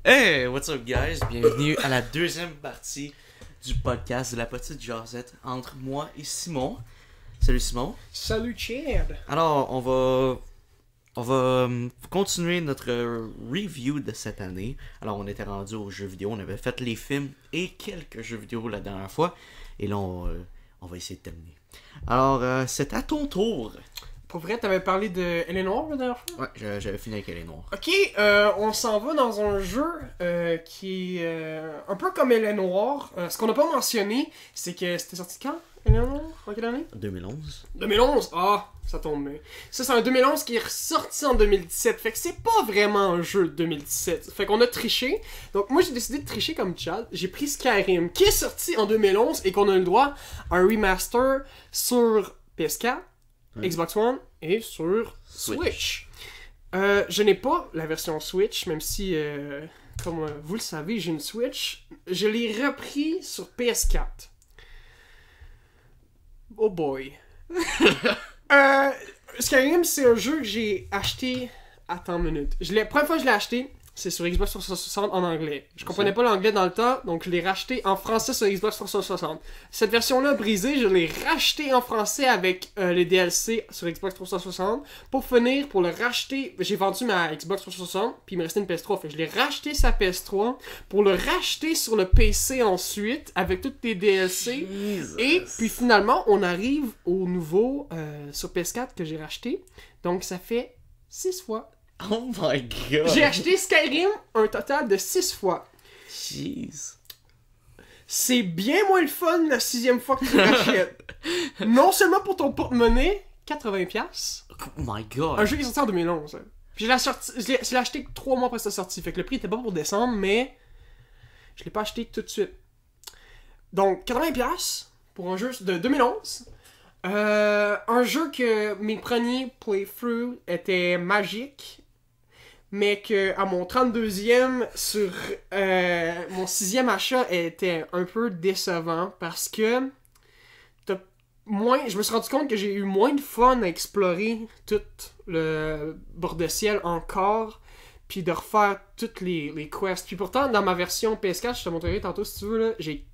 Hey, what's up guys? Bienvenue à la deuxième partie du podcast de la petite jasette entre moi et Simon. Salut Simon. Salut Chad. Alors, on va continuer notre review de cette année. Alors, on était rendu aux jeux vidéo, on avait fait les films et quelques jeux vidéo la dernière fois. Et là, on va essayer de terminer. Alors, c'est à ton tour. Pour vrai, t'avais parlé de Eleanor la dernière fois? Ouais, j'avais fini avec Eleanor. Ok, on s'en va dans un jeu qui est un peu comme Eleanor. Ce qu'on n'a pas mentionné, c'est que c'était sorti quand, Eleanor? En quelle année? 2011. 2011? Ah, ça tombe bien. Ça, c'est un 2011 qui est ressorti en 2017. Fait que c'est pas vraiment un jeu de 2017. Fait qu'on a triché. Donc moi, j'ai décidé de tricher comme Chad. J'ai pris Skyrim, qui est sorti en 2011 et qu'on a eu le droit à un remaster sur PS4, Xbox One et sur Switch. Je n'ai pas la version Switch, même si, comme vous le savez, j'ai une Switch. Je l'ai repris sur PS4. Oh boy. Skyrim, c'est un jeu que j'ai acheté. Attends une minute. La première fois que je l'ai acheté, c'est sur Xbox 360 en anglais. Je comprenais pas l'anglais dans le temps, donc je l'ai racheté en français sur Xbox 360. Cette version-là brisée, je l'ai racheté en français avec les DLC sur Xbox 360. Pour finir, pour le racheter, j'ai vendu ma Xbox 360, puis il me restait une PS3. Fait que je l'ai racheté sa PS3 pour le racheter sur le PC ensuite, avec toutes les DLC. Jesus. Et puis finalement, on arrive au nouveau sur PS4 que j'ai racheté. Donc ça fait 6 fois. Oh my god. J'ai acheté Skyrim un total de 6 fois. Jeez. C'est bien moins le fun la 6e fois que tu l'achètes. Non seulement pour ton porte-monnaie, 80$. Oh my god. Un jeu qui est sorti en 2011. Hein. Puis je l'ai acheté 3 mois après sa sortie. Fait que le prix était pas pour décembre, mais je l'ai pas acheté tout de suite. Donc 80$ pour un jeu de 2011. Un jeu que mes premiers playthroughs étaient magiques. Mais que à mon 32e sur mon 6e achat était un peu décevant parce que je me suis rendu compte que j'ai eu moins de fun à explorer tout le bord de ciel encore, puis de refaire toutes les quests. Puis pourtant, dans ma version PS4, je te montrerai tantôt si tu veux, là, j'ai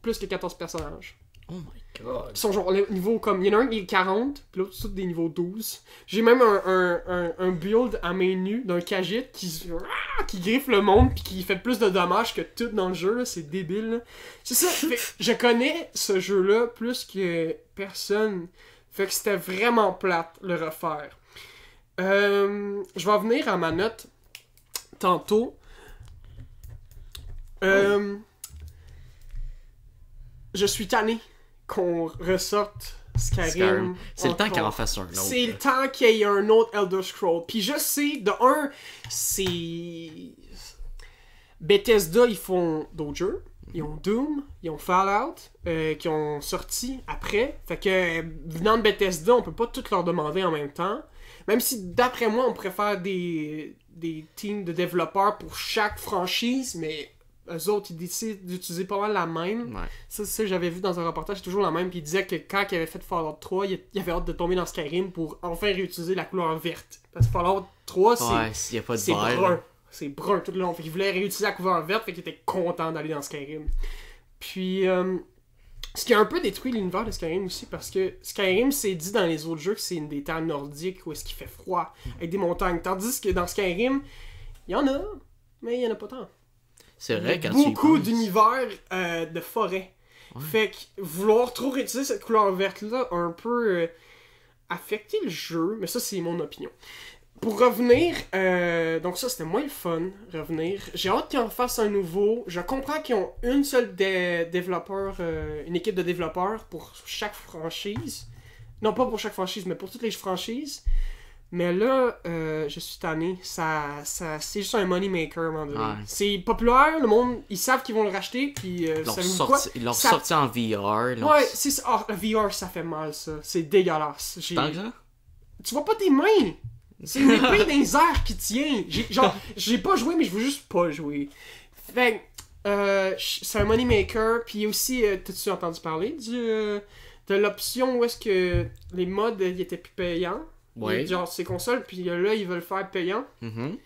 plus que 14 personnages. Oh my god. Ils sont genre les niveaux comme. Il y en a un qui est 40, puis l'autre c'est des niveaux 12. J'ai même un build à main nue d'un Khajiit qui griffe le monde puis qui fait plus de dommages que tout dans le jeu, là. C'est débile. Là. C'est ça. Fait, je connais ce jeu-là plus que personne. Fait que c'était vraiment plate le refaire. Je vais en venir à ma note tantôt. Je suis tanné qu'on ressorte Skyrim. C'est le temps qu'il en fasse un autre. C'est le temps qu'il y ait un autre Elder Scrolls. Puis je sais, de un, c'est... Bethesda, ils font d'autres jeux. Ils ont Doom, ils ont Fallout, qui ont sorti après. Fait que, venant de Bethesda, on peut pas tout leur demander en même temps. Même si, d'après moi, on préfère des teams de développeurs pour chaque franchise, mais... Eux autres, ils décident d'utiliser pas mal la même. Ouais. Ça j'avais vu dans un reportage, c'est toujours la même. Puis ils disaient que quand ils avaient fait Fallout 3, il avait hâte de tomber dans Skyrim pour enfin réutiliser la couleur verte. Parce que Fallout 3, Y a pas de c'est bail, brun. là. C'est brun tout le long. Fait qu'ils voulaient réutiliser la couleur verte, fait qu'ils étaient contents d'aller dans Skyrim. Puis, ce qui a un peu détruit l'univers de Skyrim aussi, parce que Skyrim, c'est dit dans les autres jeux que c'est une des terres nordiques où est-ce qu'il fait froid, avec des montagnes. Tandis que dans Skyrim, il y en a, mais il y en a pas tant. C'est vrai quand Beaucoup tu y penses. d'univers de forêt. Ouais. Fait que vouloir trop réutiliser cette couleur verte-là a un peu affecté le jeu, mais ça c'est mon opinion. Pour revenir, donc ça c'était moins le fun, revenir. J'ai hâte qu'ils en fassent un nouveau. Je comprends qu'ils ont une seule développeur, une équipe de développeurs pour chaque franchise. Non, pas pour chaque franchise, mais pour toutes les franchises. Mais là, je suis tanné. C'est juste un money maker à un moment donné. Ouais. C'est populaire, le monde, ils savent qu'ils vont le racheter, puis Ils l'ont sorti en VR. Ouais, c'est ça. Ah, le VR, ça fait mal, ça. C'est dégueulasse. Tant que ça? Tu vois pas tes mains! C'est une épée dans les airs qui tient. J'ai pas joué, mais je veux juste pas jouer. Fait c'est un money maker, puis aussi, t'as-tu entendu parler de l'option où est-ce que les mods ils étaient plus payants? Ouais. Genre, ces consoles, puis là, ils veulent faire payant. Mhm.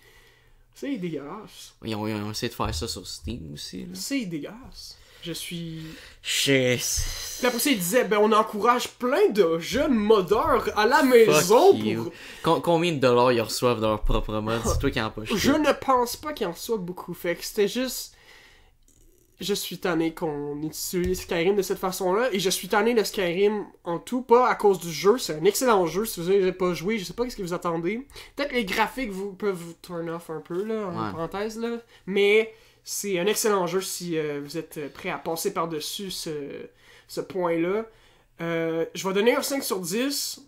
C'est dégueulasse. Ils ont essayé de faire ça sur Steam aussi. Là. C'est dégueulasse. Je suis... Chess. Puis après ça, il disait, ben on encourage plein de jeunes modeurs à la maison you. pour... Combien de dollars ils reçoivent de leur propre mode? C'est toi qui en poche. Je ne pense pas qu'il en soit beaucoup. Fait que c'était juste... Je suis tanné qu'on utilise Skyrim de cette façon-là. Et je suis tanné de Skyrim en tout. Pas à cause du jeu. C'est un excellent jeu. Si vous n'avez pas joué, je sais pas ce que vous attendez. Peut-être les graphiques peuvent vous turn off un peu, là, en parenthèse. Là. Mais c'est un excellent jeu si vous êtes prêt à passer par-dessus ce point-là. Je vais donner un 5 sur 10.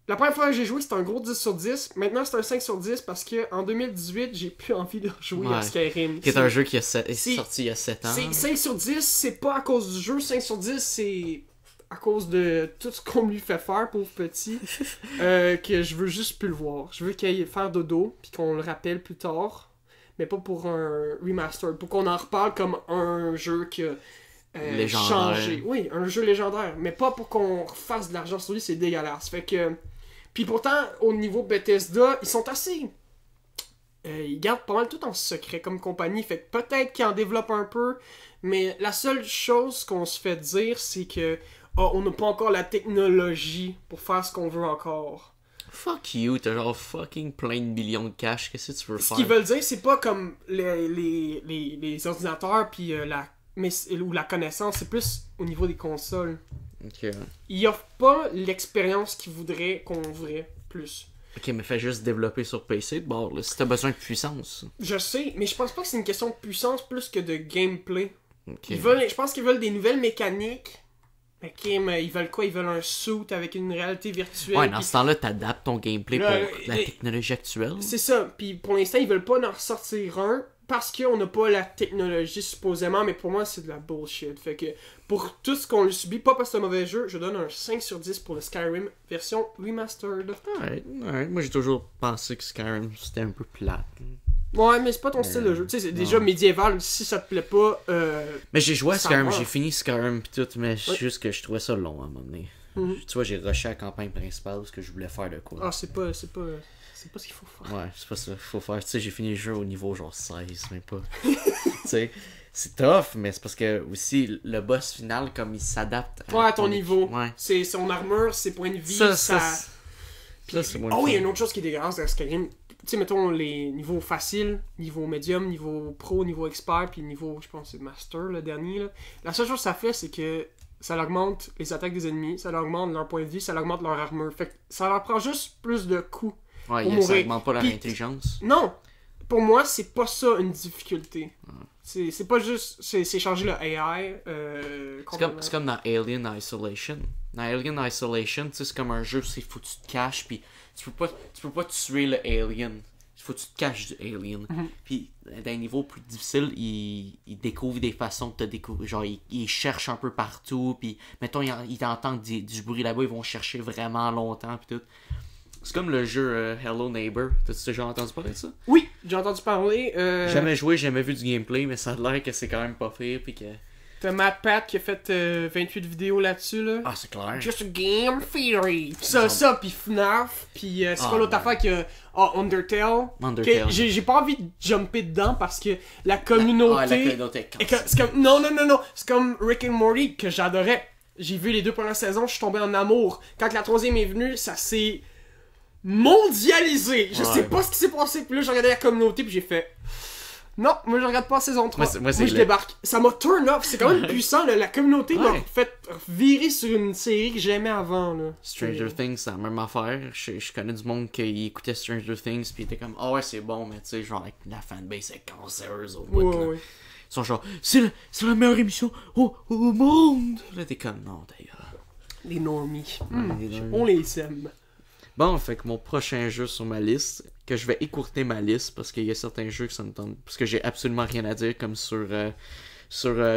La première fois que j'ai joué, c'était un gros 10 sur 10. Maintenant, c'est un 5 sur 10 parce que en 2018, j'ai plus envie de jouer à Skyrim. Qui est un jeu qui est sorti il y a 7 ans. 5 sur 10, c'est pas à cause du jeu. 5 sur 10, c'est à cause de tout ce qu'on lui fait faire, pauvre petit, que je veux juste plus le voir. Je veux qu'il aille faire dodo, puis qu'on le rappelle plus tard. Mais pas pour un remaster. Pour qu'on en reparle comme un jeu qui a changé. Oui, un jeu légendaire. Mais pas pour qu'on refasse de l'argent sur lui, c'est dégueulasse. Fait que... Puis pourtant, au niveau Bethesda, ils sont assez... ils gardent pas mal tout en secret comme compagnie. Fait que peut-être qu'ils en développent un peu. Mais la seule chose qu'on se fait dire, c'est que on n'a pas encore la technologie pour faire ce qu'on veut encore. Fuck you, t'as genre fucking plein de millions de cash. Qu'est-ce que tu veux faire? Ce qu'ils veulent dire, c'est pas comme les ordinateurs puis ou la connaissance. C'est plus au niveau des consoles. Ok. Ils offrent pas l'expérience qu'ils voudraient qu'on voudrait plus. Ok, mais fais juste développer sur PC de bord, là, si t'as besoin de puissance. Je sais, mais je pense pas que c'est une question de puissance plus que de gameplay. Okay. Je pense qu'ils veulent des nouvelles mécaniques. Ok, mais ils veulent quoi? Ils veulent un suit avec une réalité virtuelle. Ouais, dans ce temps-là, t'adaptes ton gameplay pour la technologie actuelle. C'est ça, puis pour l'instant, ils veulent pas en ressortir un parce qu'on n'a pas la technologie supposément, mais pour moi, c'est de la bullshit. Fait que pour tout ce qu'on lui subit, pas parce que c'est un mauvais jeu, je donne un 5 sur 10 pour le Skyrim version remastered. Alright. Moi, j'ai toujours pensé que Skyrim, c'était un peu plate. Ouais, mais c'est pas ton style de jeu. Tu sais, c'est déjà médiéval, si ça te plaît pas. Mais j'ai joué à Skyrim, j'ai fini Skyrim pis tout, mais juste que je trouvais ça long à un moment donné. Tu vois, j'ai rushé la campagne principale parce que je voulais faire de quoi. Ah, c'est pas ce qu'il faut faire. Ouais, c'est pas ça qu'il faut faire. Tu sais, j'ai fini le jeu au niveau genre 16, même pas. Tu sais, c'est tough, mais c'est parce que aussi, le boss final, comme il s'adapte à ton niveau. Ouais. C'est son armure, ses points de vie, ça c'est moins oui, il y a une autre chose qui est dégueulasse dans Skyrim. Tu sais, mettons les niveaux faciles, niveau médium, niveau pro, niveau expert, puis niveau, je pense, c'est master, le dernier. Là. La seule chose que ça fait, c'est que ça augmente les attaques des ennemis, ça augmente leur point de vie, ça augmente leur armure. Fait que ça leur prend juste plus de coups. Ouais, pour ça augmente pas leur intelligence. Non! Pour moi, c'est pas ça une difficulté. C'est pas juste... C'est changer le AI. C'est comme dans Alien Isolation. Dans Alien Isolation, tu sais, c'est comme un jeu, c'est faut que tu te caches, puis tu peux pas tuer le alien. Il faut que tu te caches du alien. Puis, dans un niveau plus difficile, il découvre des façons de te découvrir. Genre, il cherche un peu partout, puis, mettons, il entend du bruit là-bas, ils vont chercher vraiment longtemps, puis tout. C'est comme le jeu Hello Neighbor. T'as-tu déjà entendu parler de ça? Oui, j'ai entendu parler. Jamais joué, jamais vu du gameplay, mais ça a l'air que c'est quand même pas pire, puis que... T'as MatPat qui a fait 28 vidéos là-dessus, là. Ah, c'est clair. Just a game theory. Ça, pis FNAF, pis c'est quoi l'autre affaire que... Undertale. J'ai pas envie de jumper dedans parce que la communauté... la communauté c'est comme... Non. C'est comme Rick and Morty que j'adorais. J'ai vu les 2 premières saisons, je suis tombé en amour. Quand la 3e est venue, ça s'est mondialisé. Je sais pas ce qui s'est passé. Puis là, j'ai regardé la communauté, puis j'ai fait... Non, moi je regarde pas la saison 3. Moi je débarque. Ça m'a turn off. C'est quand même puissant. Là. La communauté m'a fait virer sur une série que j'aimais avant. Là. Stranger Things, c'est la même affaire. Je connais du monde qui écoutait Stranger Things puis était comme ah ouais c'est bon, mais tu sais genre la fanbase est cancéreuse au bout. Ils sont genre c'est la meilleure émission au monde. Là t'es comme non d'ailleurs. Les normies. On les aime. Bon, fait que mon prochain jeu sur ma liste, que je vais écourter ma liste parce qu'il y a certains jeux que ça me tente, parce que j'ai absolument rien à dire, comme sur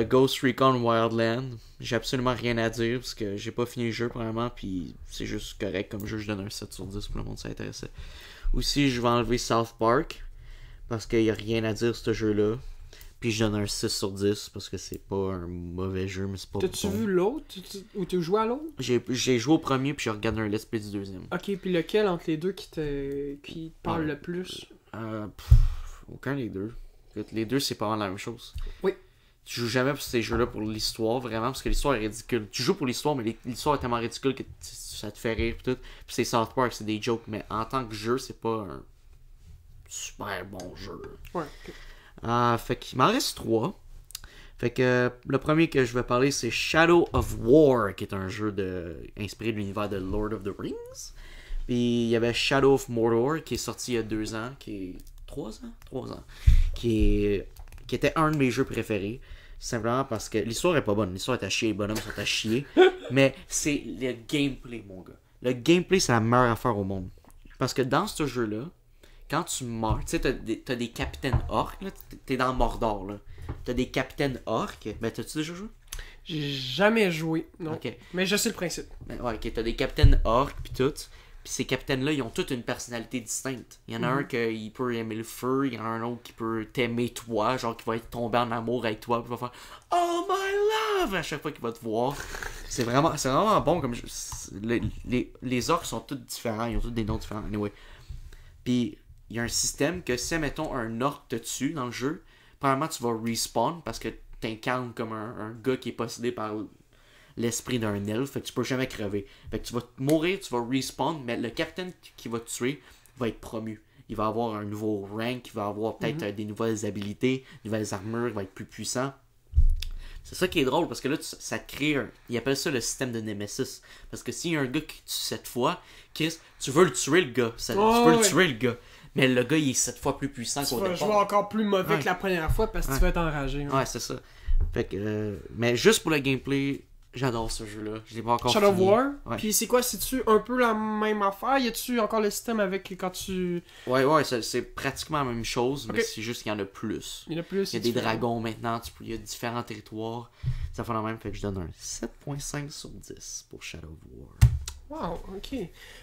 Ghost Recon Wildland. J'ai absolument rien à dire parce que j'ai pas fini le jeu premièrement, puis c'est juste correct comme jeu, je donne un 7 sur 10 pour le monde s'intéresser. Aussi, je vais enlever South Park parce qu'il y a rien à dire sur ce jeu-là. Puis je donne un 6 sur 10 parce que c'est pas un mauvais jeu, mais c'est pas T'as-tu bon. vu l'autre? Ou t'as joué à l'autre? J'ai joué au premier, puis j'ai regardé un let's play du deuxième. Ok, puis lequel entre les deux qui te parle le plus? Aucun des deux. Écoute, les deux, c'est pas vraiment la même chose. Oui. Tu joues jamais pour ces jeux-là pour l'histoire, vraiment, parce que l'histoire est ridicule. Tu joues pour l'histoire, mais l'histoire est tellement ridicule que ça te fait rire, pis tout. Puis c'est South Park, c'est des jokes, mais en tant que jeu, c'est pas un super bon jeu. Ouais. Fait qu'il m'en reste 3. Fait que le premier que je vais parler, c'est Shadow of War, qui est un jeu inspiré de l'univers de Lord of the Rings. Puis il y avait Shadow of Mordor, qui est sorti il y a 2 ans, qui est 3 ans? 3 ans. Qui était un de mes jeux préférés. Simplement parce que l'histoire est pas bonne. L'histoire est à chier, les bonhommes sont à chier. Mais c'est le gameplay, mon gars. Le gameplay, c'est la meilleure affaire au monde. Parce que dans ce jeu-là, quand tu meurs, tu sais, t'as des capitaines orques, là. T'es dans Mordor, là. T'as des capitaines orques. Ben, t'as-tu déjà joué? J'ai jamais joué, non. Ok. Mais je sais le principe. Ben, ouais, ok, t'as des capitaines orques, pis tout. Puis ces capitaines-là, ils ont toutes une personnalité distincte. Il y en a un qui peut aimer le feu, il y en a un autre qui peut t'aimer toi, genre qui va être tombé en amour avec toi, puis va faire Oh my love à chaque fois qu'il va te voir. C'est vraiment bon comme jeu. Les orques sont tous différents, ils ont tous des noms différents. Anyway. Puis il y a un système que si, mettons, un orc te tue dans le jeu, premièrement tu vas respawn parce que t'incarnes comme un gars qui est possédé par l'esprit d'un elfe, fait que tu peux jamais crever. Fait que tu vas mourir, tu vas respawn, mais le capitaine qui va te tuer va être promu. Il va avoir un nouveau rank, il va avoir peut-être des nouvelles habilités, nouvelles armures, il va être plus puissant. C'est ça qui est drôle, parce que là, ça crée ils appellent ça le système de Nemesis. Parce que s'il y a un gars qui tue 7 fois, Chris, tu veux le tuer le gars. Tu veux le tuer le gars. Mais le gars, il est 7 fois plus puissant qu'au départ. Tu vas jouer encore plus mauvais que la première fois parce que tu vas être enragé. Ouais, c'est ça. Fait que, mais juste pour le gameplay, j'adore ce jeu-là. Je l'ai pas encore Shadow of fini. War. Ouais. Puis c'est quoi, c'est-tu un peu la même affaire? Y a-tu encore le système avec quand tu... Ouais, c'est pratiquement la même chose, mais Ok. c'est juste qu'il y en a plus. Il y en a plus. Il y a des dragons maintenant, il y a différents territoires. Ça fait la même, fait que je donne un 7.5 sur 10 pour Shadow of War. Wow, ok.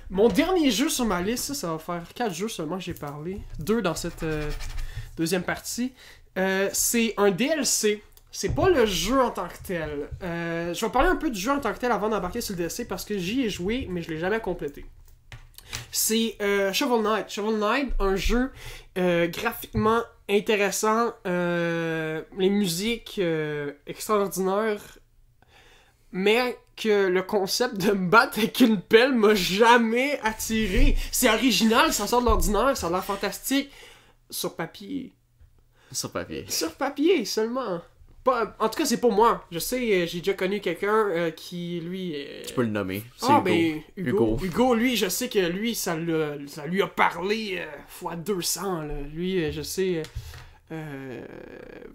Mon dernier jeu sur ma liste, ça va faire 4 jeux seulement que j'ai parlé. 2 dans cette deuxième partie. C'est un DLC. C'est pas le jeu en tant que tel. Je vais parler un peu du jeu en tant que tel avant d'embarquer sur le DLC parce que j'y ai joué, mais je l'ai jamais complété. C'est Shovel Knight. Shovel Knight, un jeu graphiquement intéressant, les musiques extraordinaires, mais que le concept de me battre avec une pelle m'a jamais attiré. C'est original, ça sort de l'ordinaire, ça a l'air fantastique. Sur papier. Sur papier. Sur papier seulement. Pas, en tout cas, c'est pas moi. Je sais, j'ai déjà connu quelqu'un qui, lui... Tu peux le nommer. C'est Ah, Hugo. ben, Hugo. Hugo, lui, je sais que lui, ça lui a parlé fois 200. Là. Lui, je sais...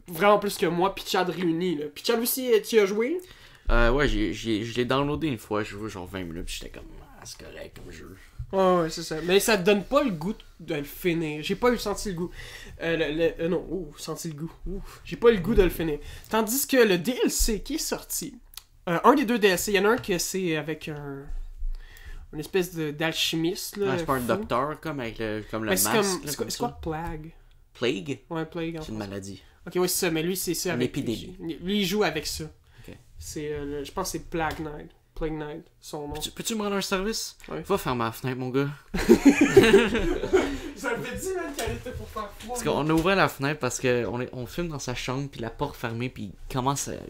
vraiment plus que moi, pis Chad réuni. Là. Pis Chad aussi, tu as joué? Ouais, je l'ai downloadé une fois, j'ai joué genre 20 minutes, puis j'étais comme, c'est correct comme jeu. Ouais, c'est ça. Mais ça te donne pas le goût de le finir. J'ai pas eu senti le goût. Non, senti le goût. J'ai pas eu le goût de le finir. Tandis que le DLC qui est sorti, un des 2 DLC, il y en a un que c'est avec une espèce d'alchimiste. Là, C'est pas un fou. docteur comme avec comme le Mais c'est masque. comme, là, c'est quoi Plague? Plague? Ouais, Plague en C'est une français. maladie. Ok, ouais, c'est ça, mais lui, c'est ça. Une avec épidémie. Lui, il joue avec ça. Ok. C'est, je pense que c'est Plague Knight. Plague Knight, son nom. Peux-tu me rendre un service? Ouais. Va fermer la fenêtre, mon gars. Ça me fait dire, man, qu'elle était pour faire froid. Parce qu'on a ouvert la fenêtre parce qu'on filme dans sa chambre, puis la porte fermée, puis il commençait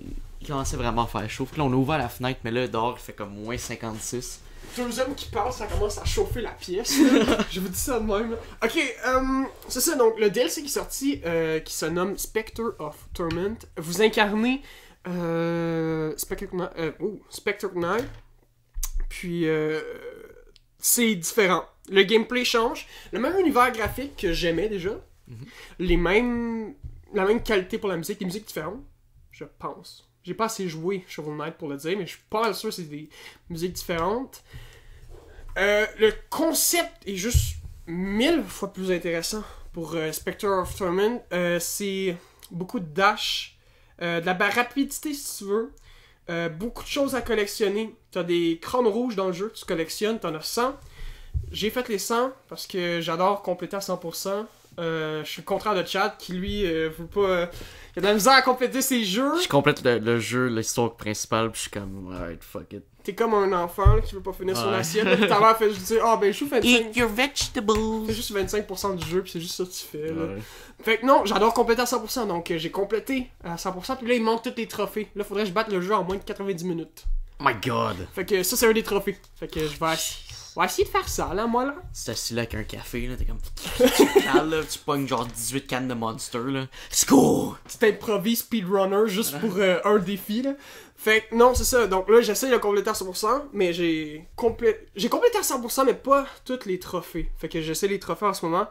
vraiment à faire chaud. Puis là, on a ouvert la fenêtre, mais là, dehors, il fait comme moins 56. 2 hommes qui parlent, ça commence à chauffer la pièce. Là. Je vous dis ça de même. Là. Ok, c'est ça. Donc, le DLC qui est sorti, qui se nomme Spectre of Torment, vous incarnez Spectre Knight. Puis, c'est différent. Le gameplay change. Le même univers graphique que j'aimais déjà. La même qualité pour la musique. Des musiques différentes, je pense. J'ai pas assez joué Shovel Knight pour le dire, mais je suis pas mal sûr que c'est des musiques différentes. Le concept est juste 1000 fois plus intéressant pour Spectre of Torment. C'est beaucoup de dash, de la rapidité si tu veux, beaucoup de choses à collectionner. T'as des crânes rouges dans le jeu que tu collectionnes, t'en as 100. J'ai fait les 100 parce que j'adore compléter à 100%. Je suis le contraire de Chad qui lui veut pas. Il a de la misère à compléter ses jeux. Je complète le jeu, l'histoire principale, puis je suis comme, alright, fuck it. T'es comme un enfant là, qui veut pas finir son assiette. Là, puis ta mère fait juste dire, ben je joue 25. Eat your vegetables! Fais juste 25% du jeu, puis c'est juste ça que tu fais. Là. Ouais. Fait que non, j'adore compléter à 100%, donc j'ai complété à 100%, puis là il me manque tous les trophées. Là, faudrait que je batte le jeu en moins de 90 minutes. Oh my god! Fait que ça, c'est un des trophées. Fait que je vais essayer de faire ça, là, moi, là. C'est assis là avec un café, là, t'es comme. Là, tu pognes genre 18 cannes de Monster, là. Score! Tu t'improvises speedrunner juste pour un défi, là. Fait que non, c'est ça. Donc là, j'essaie de compléter à 100%, mais j'ai complété à 100%, mais pas tous les trophées. Fait que j'essaie les trophées en ce moment.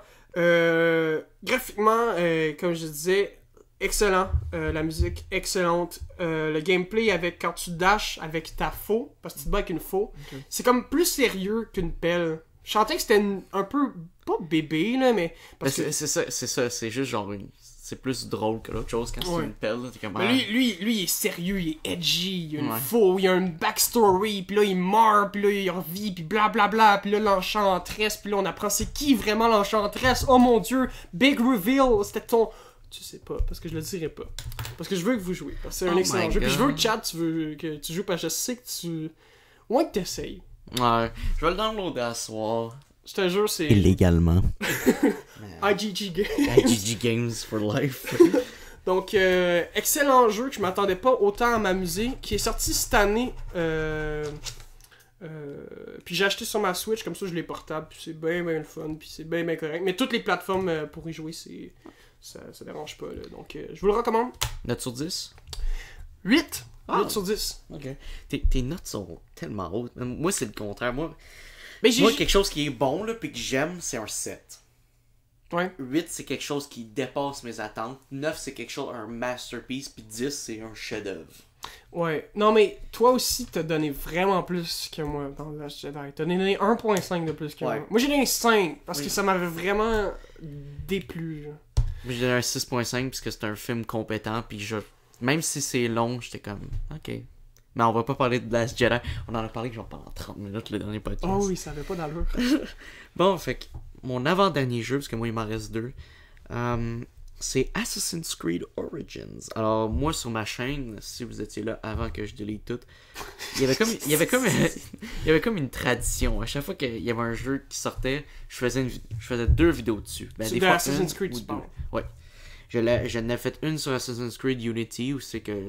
Graphiquement, comme je disais, excellent. La musique, excellente. Le gameplay avec quand tu dashes avec ta faux, parce que tu te bats avec une faux, c'est comme plus sérieux qu'une pelle. Je sentais que c'était un peu, pas bébé, là, mais... Parce que... C'est ça, c'est juste genre une... C'est plus drôle que l'autre chose quand c'est une pelle, là, t'es comme... Mais lui, il est sérieux, il est edgy, il a une Ouais. faux, il a une backstory, puis là il meurt, puis là il revit, puis blablabla, puis là l'enchantresse, puis là on apprend c'est qui vraiment l'enchantresse, oh mon dieu, big reveal, c'était ton... Tu sais pas, parce que je le dirai pas. Parce que je veux que vous jouiez, parce que c'est un Oh excellent my jeu, puis je veux God. que Chad, que tu joues, parce que je sais que tu... Au moins que t'essayes. Ouais, je vais le downloader à soir. Je te jure, c'est Illégalement. IGG Game. IGG Games for Life. Donc, excellent jeu que je m'attendais pas autant à m'amuser, qui est sorti cette année. Puis j'ai acheté sur ma Switch, comme ça je l'ai portable, puis c'est bien le fun, puis c'est bien correct. Mais toutes les plateformes pour y jouer, ça dérange pas. Là. Donc, je vous le recommande. Note sur 10? 8! Ah. 8 sur 10. Ok. Tes notes sont tellement hautes. Moi, c'est le contraire. Moi, Mais quelque chose qui est bon, là, puis que j'aime, c'est un 7. Ouais. 8, c'est quelque chose qui dépasse mes attentes. 9, c'est quelque chose, un masterpiece. Puis 10, c'est un chef-d'œuvre. Ouais. Non, mais toi aussi, t'as donné vraiment plus que moi dans Last Jedi. T'as donné 1.5 de plus que Ouais. moi. Moi, j'ai donné 5 parce Oui. que ça m'avait vraiment déplu. Là. Moi, j'ai donné un 6.5 parce que c'est un film compétent. Puis même si c'est long, j'étais comme, ok. Mais on va pas parler de Last Jedi. On en a parlé genre pendant 30 minutes le dernier podcast. Oh oui, ça avait pas d'allure. Bon, fait que mon avant-dernier jeu, parce que moi il m'en reste 2, c'est Assassin's Creed Origins. Alors, moi sur ma chaîne, si vous étiez là avant que je delete tout, il y avait comme une tradition. À chaque fois qu'il y avait un jeu qui sortait, je faisais 2 vidéos dessus. Ben, C'est des de fois Assassin's une Creed, ou tu deux. parles. Ouais. Je n'ai fait une sur Assassin's Creed Unity où c'est que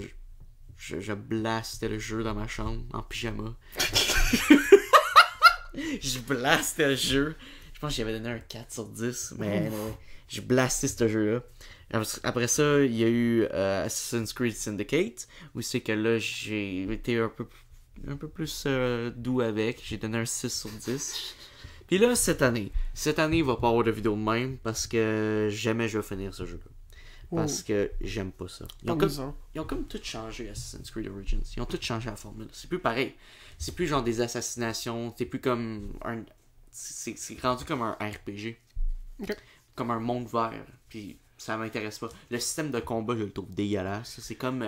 je blastais le jeu dans ma chambre en pyjama. Je blastais le jeu. Je pense que j'avais donné un 4 sur 10, mais j'ai blasté ce jeu-là. Après ça, il y a eu Assassin's Creed Syndicate, où c'est que là, j'ai été un peu plus doux avec. J'ai donné un 6 sur 10. Puis là, cette année, il va pas avoir de vidéo de même, parce que jamais je vais finir ce jeu-là. Parce que j'aime pas ça. Ils ont comme tout changé Assassin's Creed Origins. Ils ont tout changé la formule. C'est plus pareil. C'est plus genre des assassinations. C'est plus comme un... C'est rendu comme un RPG. Ok. Comme un monde vert. Puis ça m'intéresse pas. Le système de combat, je le trouve dégueulasse. C'est comme...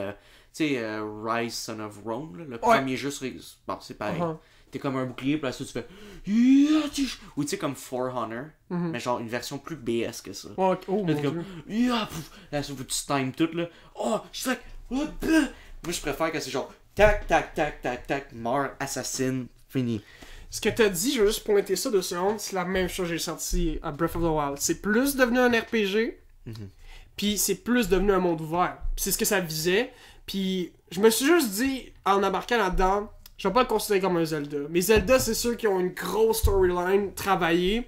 tu sais, Rise Son of Rome. Là, le premier jeu sur... Bon, c'est pareil. T'es comme un bouclier, puis là, tu fais... Ou tu sais, comme For Honor. Mais genre une version plus BS que ça. Oh, Là, mon t'es dieu. comme, là, ça faut que tu times tout, là. Oh, je suis like, oh, bleh. Moi, je préfère que c'est genre, tac, tac, tac, tac, tac, mort, assassine, fini. Ce que t'as dit, je veux juste pointer ça 2 secondes, c'est la même chose que j'ai senti à Breath of the Wild. C'est plus devenu un RPG, puis c'est plus devenu un monde ouvert. Puis c'est ce que ça visait. Puis je me suis juste dit, en embarquant là-dedans, je vais pas le considérer comme un Zelda. Mais Zelda, c'est ceux qui ont une grosse storyline travaillée.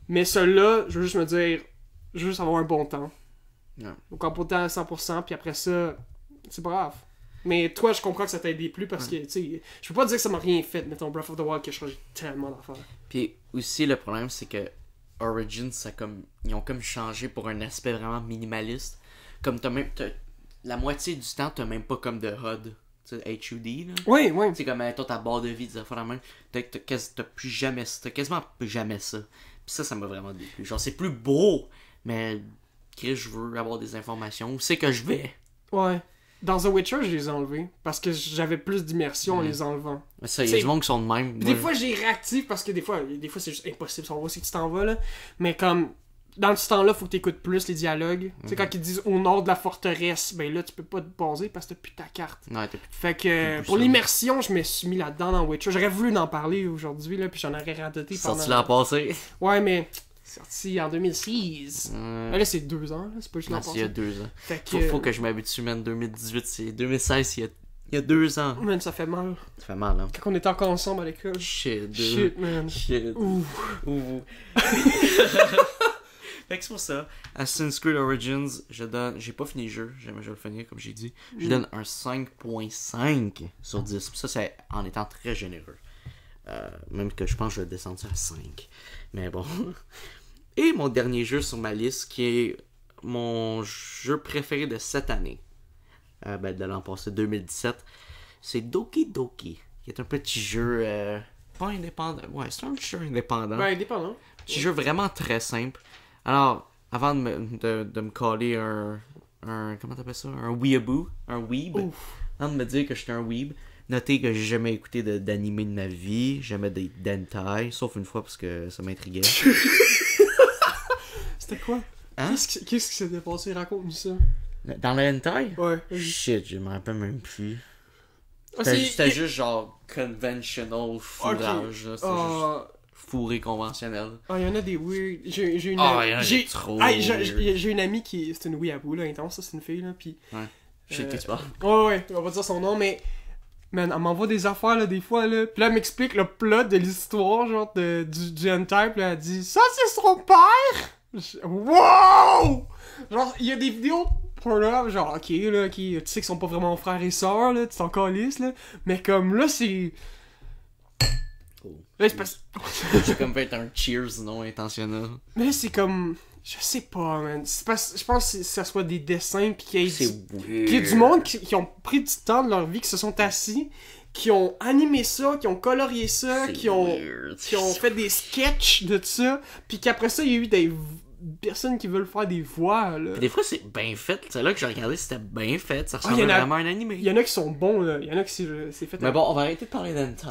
Mais ceux-là, je veux juste me dire, je veux juste avoir un bon temps. Ouais. Donc en temps à 100%, puis après ça, c'est pas grave. Mais toi, je comprends que ça t'a aidé plus parce que, tu sais, je peux pas dire que ça m'a rien fait, mettons Breath of the Wild qui a changé tellement d'affaires. Puis aussi, le problème, c'est que Origins, ils ont comme changé pour un aspect vraiment minimaliste. Comme la moitié du temps, t'as même pas comme de HUD. Tu sais, HUD, là. Oui. C'est comme, toi, ta barre de vie, des affaires la même. T'as plus jamais ça. T'as quasiment plus jamais ça. Puis ça m'a vraiment déplu. Genre, c'est plus beau, mais Chris, je veux avoir des informations. Où c'est que je vais? Ouais. Dans The Witcher, je les ai enlevés parce que j'avais plus d'immersion en les enlevant. Mais ça, il y a du monde qui sont de même. Puis des fois, j'ai réactif parce que des fois c'est juste impossible. On voit si tu t'en vas, là. Mais comme, dans ce temps-là, faut que t'écoutes plus les dialogues. Tu sais, quand ils disent au nord de la forteresse, ben là, tu peux pas te baser parce que t'as plus ta carte. Ouais, t'es plus... Fait que pour l'immersion, je me suis mis là-dedans dans Witcher. J'aurais voulu en parler aujourd'hui, là, puis j'en aurais radoté pendant... Sorti l'an passé. Ouais, mais sorti en 2006. Ouais. Là, c'est 2 ans, là, c'est pas juste l'an Non, il y a passé. 2 ans. Fait que... Faut que je m'habitue, man. 2018, c'est 2016, il y a 2 ans. Man, ça fait mal. Ça fait mal, hein. Quand on était encore ensemble à l'école. Shit, dude. Shit, man. Shit. Ouh. Ouh. Fait que c'est pour ça, Assassin's Creed Origins, j'ai pas fini le jeu, jamais je vais le finir comme j'ai dit. Je donne un 5.5 sur 10. Ça, c'est en étant très généreux. Même que je pense que je vais descendre à 5. Mais bon. Et mon dernier jeu sur ma liste, qui est mon jeu préféré de cette année, de l'an passé, 2017, c'est Doki Doki, qui est un petit jeu pas indépendant. Ouais, c'est un jeu indépendant. Ben, indépendant. Petit jeu vraiment très simple. Alors, avant de me caller un comment t'appelles ça? Un weeaboo? Un weeb? Ouf. Avant de me dire que j'étais un weeb, notez que j'ai jamais écouté d'anime de ma vie, jamais des dentai, sauf une fois parce que ça m'intriguait. C'était quoi? Hein? Qu'est-ce qui s'était passé? Raconte-nous ça. Dans le hentai? Ouais. Shit, je me rappelle même plus. Ah, C'était juste genre conventional fourrage. Là. C'était juste fourré conventionnel. Ah, il y en a des weird. J'ai une. Ah, il y en a des trop j'ai une amie qui. C'est une weeaboo, là, intense, ça, c'est une fille, là, pis. Ouais. Je sais de qui tu parles. Ouais, on va dire son nom, mais. Man, elle m'envoie des affaires, là, des fois, là. Pis là, elle m'explique le plot de l'histoire, genre, du hentai, pis là, elle dit ça, c'est son père! Wow! Genre, il y a des vidéos porno, genre, ok, là, tu sais qu'ils sont pas vraiment frères et sœurs, là, tu t'en calisses, là. Mais comme là, c'est. Là, c'est parce... J'ai comme fait un cheers non intentionnel. Mais là, c'est comme. Je sais pas, man. C'est parce... Je pense que ça soit des dessins, pis qu'il y ait. C'est weird. Qu'il y a du monde qui ont pris du temps de leur vie, qui se sont assis, qui ont animé ça, qui ont colorié ça, qui ont fait des sketchs de ça, puis qu'après ça, il y a eu des personnes qui veulent faire des voix, là. Puis des fois, c'est bien fait. C'est là que j'ai regardé, c'était bien fait. Ça Ah, ressemble y en a- vraiment à un animé. Il y en a qui sont bons, là. Il y en a qui c'est fait... Mais bon, on va arrêter de parler d'hentai.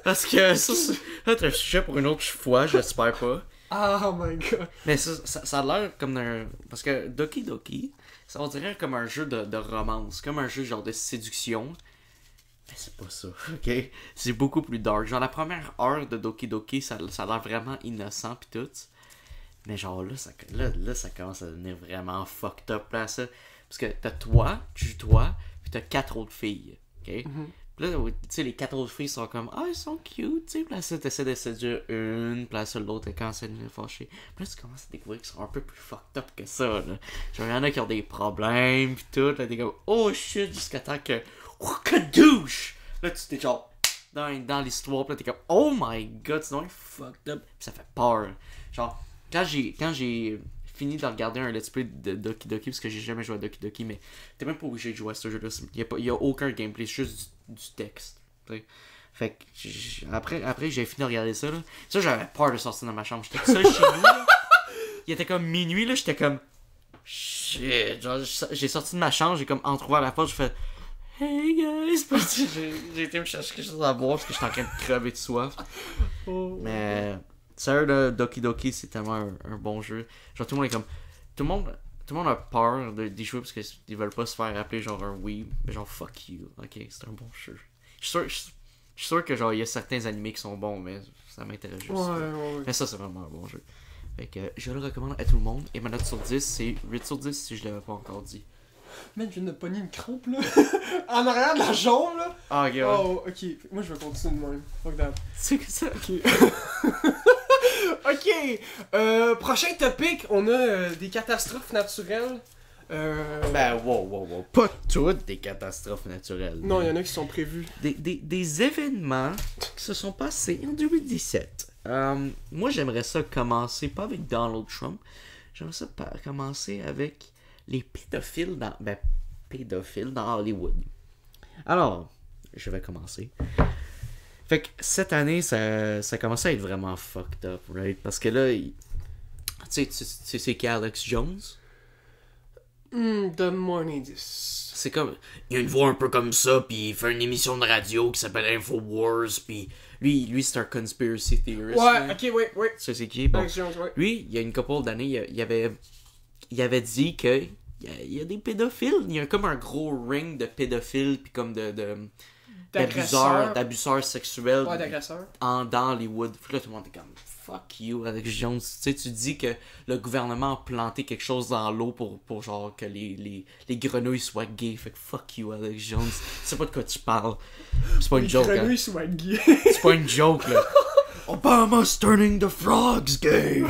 Parce que ça, c'est un sujet pour une autre fois, j'espère pas. Oh my god. Mais ça a l'air comme un... Parce que Doki Doki, ça on dirait comme un jeu de romance, comme un jeu genre de séduction. Mais c'est pas ça, ok? C'est beaucoup plus dark. Genre la première heure de Doki Doki, ça a l'air vraiment innocent pis tout. Mais genre là, ça commence à devenir vraiment fucked up là, ça. Parce que tu joues toi, pis t'as 4 autres filles, ok? Pis là, tu sais, les 4 autres filles sont comme, ah, ils sont cute, tu sais. Pis là, ça, t'essaies de séduire une, pis là, ça, l'autre, elle commence à devenir fâchée. Pis là, tu commences à découvrir qu'ils sont un peu plus fucked up que ça, là. Genre, il y en a qui ont des problèmes, pis tout, là, t'es comme, oh shit, jusqu'à temps que, douche! Là, tu t'es genre, dans l'histoire, pis là, t'es comme, oh my god, c'est donc fucked up. Pis ça fait peur. Genre, quand j'ai fini de regarder un let's play de Doki Doki, parce que j'ai jamais joué à Doki Doki, mais t'es même pas obligé de jouer à ce jeu-là. Il y a aucun gameplay, c'est juste du texte. T'sais. Fait que après j'ai fini de regarder ça, là. Ça, j'avais peur de sortir dans ma chambre. J'étais seul chez nous, là. Il était comme minuit, là. J'étais comme shit. Genre, j'ai sorti de ma chambre, j'ai comme entrouvert la porte, j'ai fait hey guys. Parce que j'ai été me chercher quelque chose à boire parce que j'étais en train de crever de soif. Mais sérieux, là, Doki Doki, c'est tellement un bon jeu. Genre, tout le monde est comme. Tout le monde a peur d'y jouer parce qu'ils veulent pas se faire appeler genre un weeb. Mais genre, fuck you. Ok, c'est un bon jeu. Je suis sûr que genre, il y a certains animés qui sont bons, mais ça m'intéresse juste. Ouais. Mais ça, c'est vraiment un bon jeu. Fait que je le recommande à tout le monde. Et ma note sur 10, c'est 8 sur 10 si je l'avais pas encore dit. Man, je viens de pogner une crampe, là. En arrière de la jambe, là. Ah, ok, ouais. Oh, ok. Moi, je vais continuer de même. Fuck that. C'est que ça. Ok. Ok. Prochain topic, on a des catastrophes naturelles. Ben, wow. Pas toutes des catastrophes naturelles. Non, il y en a qui sont prévus. Des événements qui se sont passés en 2017. Moi, j'aimerais ça commencer, pas avec Donald Trump, j'aimerais ça commencer avec les pédophiles dans Hollywood. Alors, je vais commencer. Fait que cette année, ça commençait à être vraiment fucked up, right? Parce que là, tu sais, c'est qui Alex Jones? Donne-moi un indice. C'est comme... Il a une voix un peu comme ça, puis il fait une émission de radio qui s'appelle Infowars, puis lui c'est un conspiracy theorist. Ouais, là. ok, ouais. Ça, c'est qui? Bon. Alex Jones, ouais. Lui, il y a une couple d'années, il avait dit que il y a des pédophiles. Il y a comme un gros ring de pédophiles, puis comme D'agresseurs. d'abuseurs sexuels Ouais, d'agresseurs. dans Hollywood. Puis là, tout le monde est comme fuck you, Alex Jones. Tu sais, tu dis que le gouvernement a planté quelque chose dans l'eau pour genre que les grenouilles soient gays. Fait que fuck you, Alex Jones. Tu sais pas de quoi tu parles. C'est pas une joke. Les Hein. grenouilles soient gays. C'est pas une joke, là. Obama's turning the frogs gay.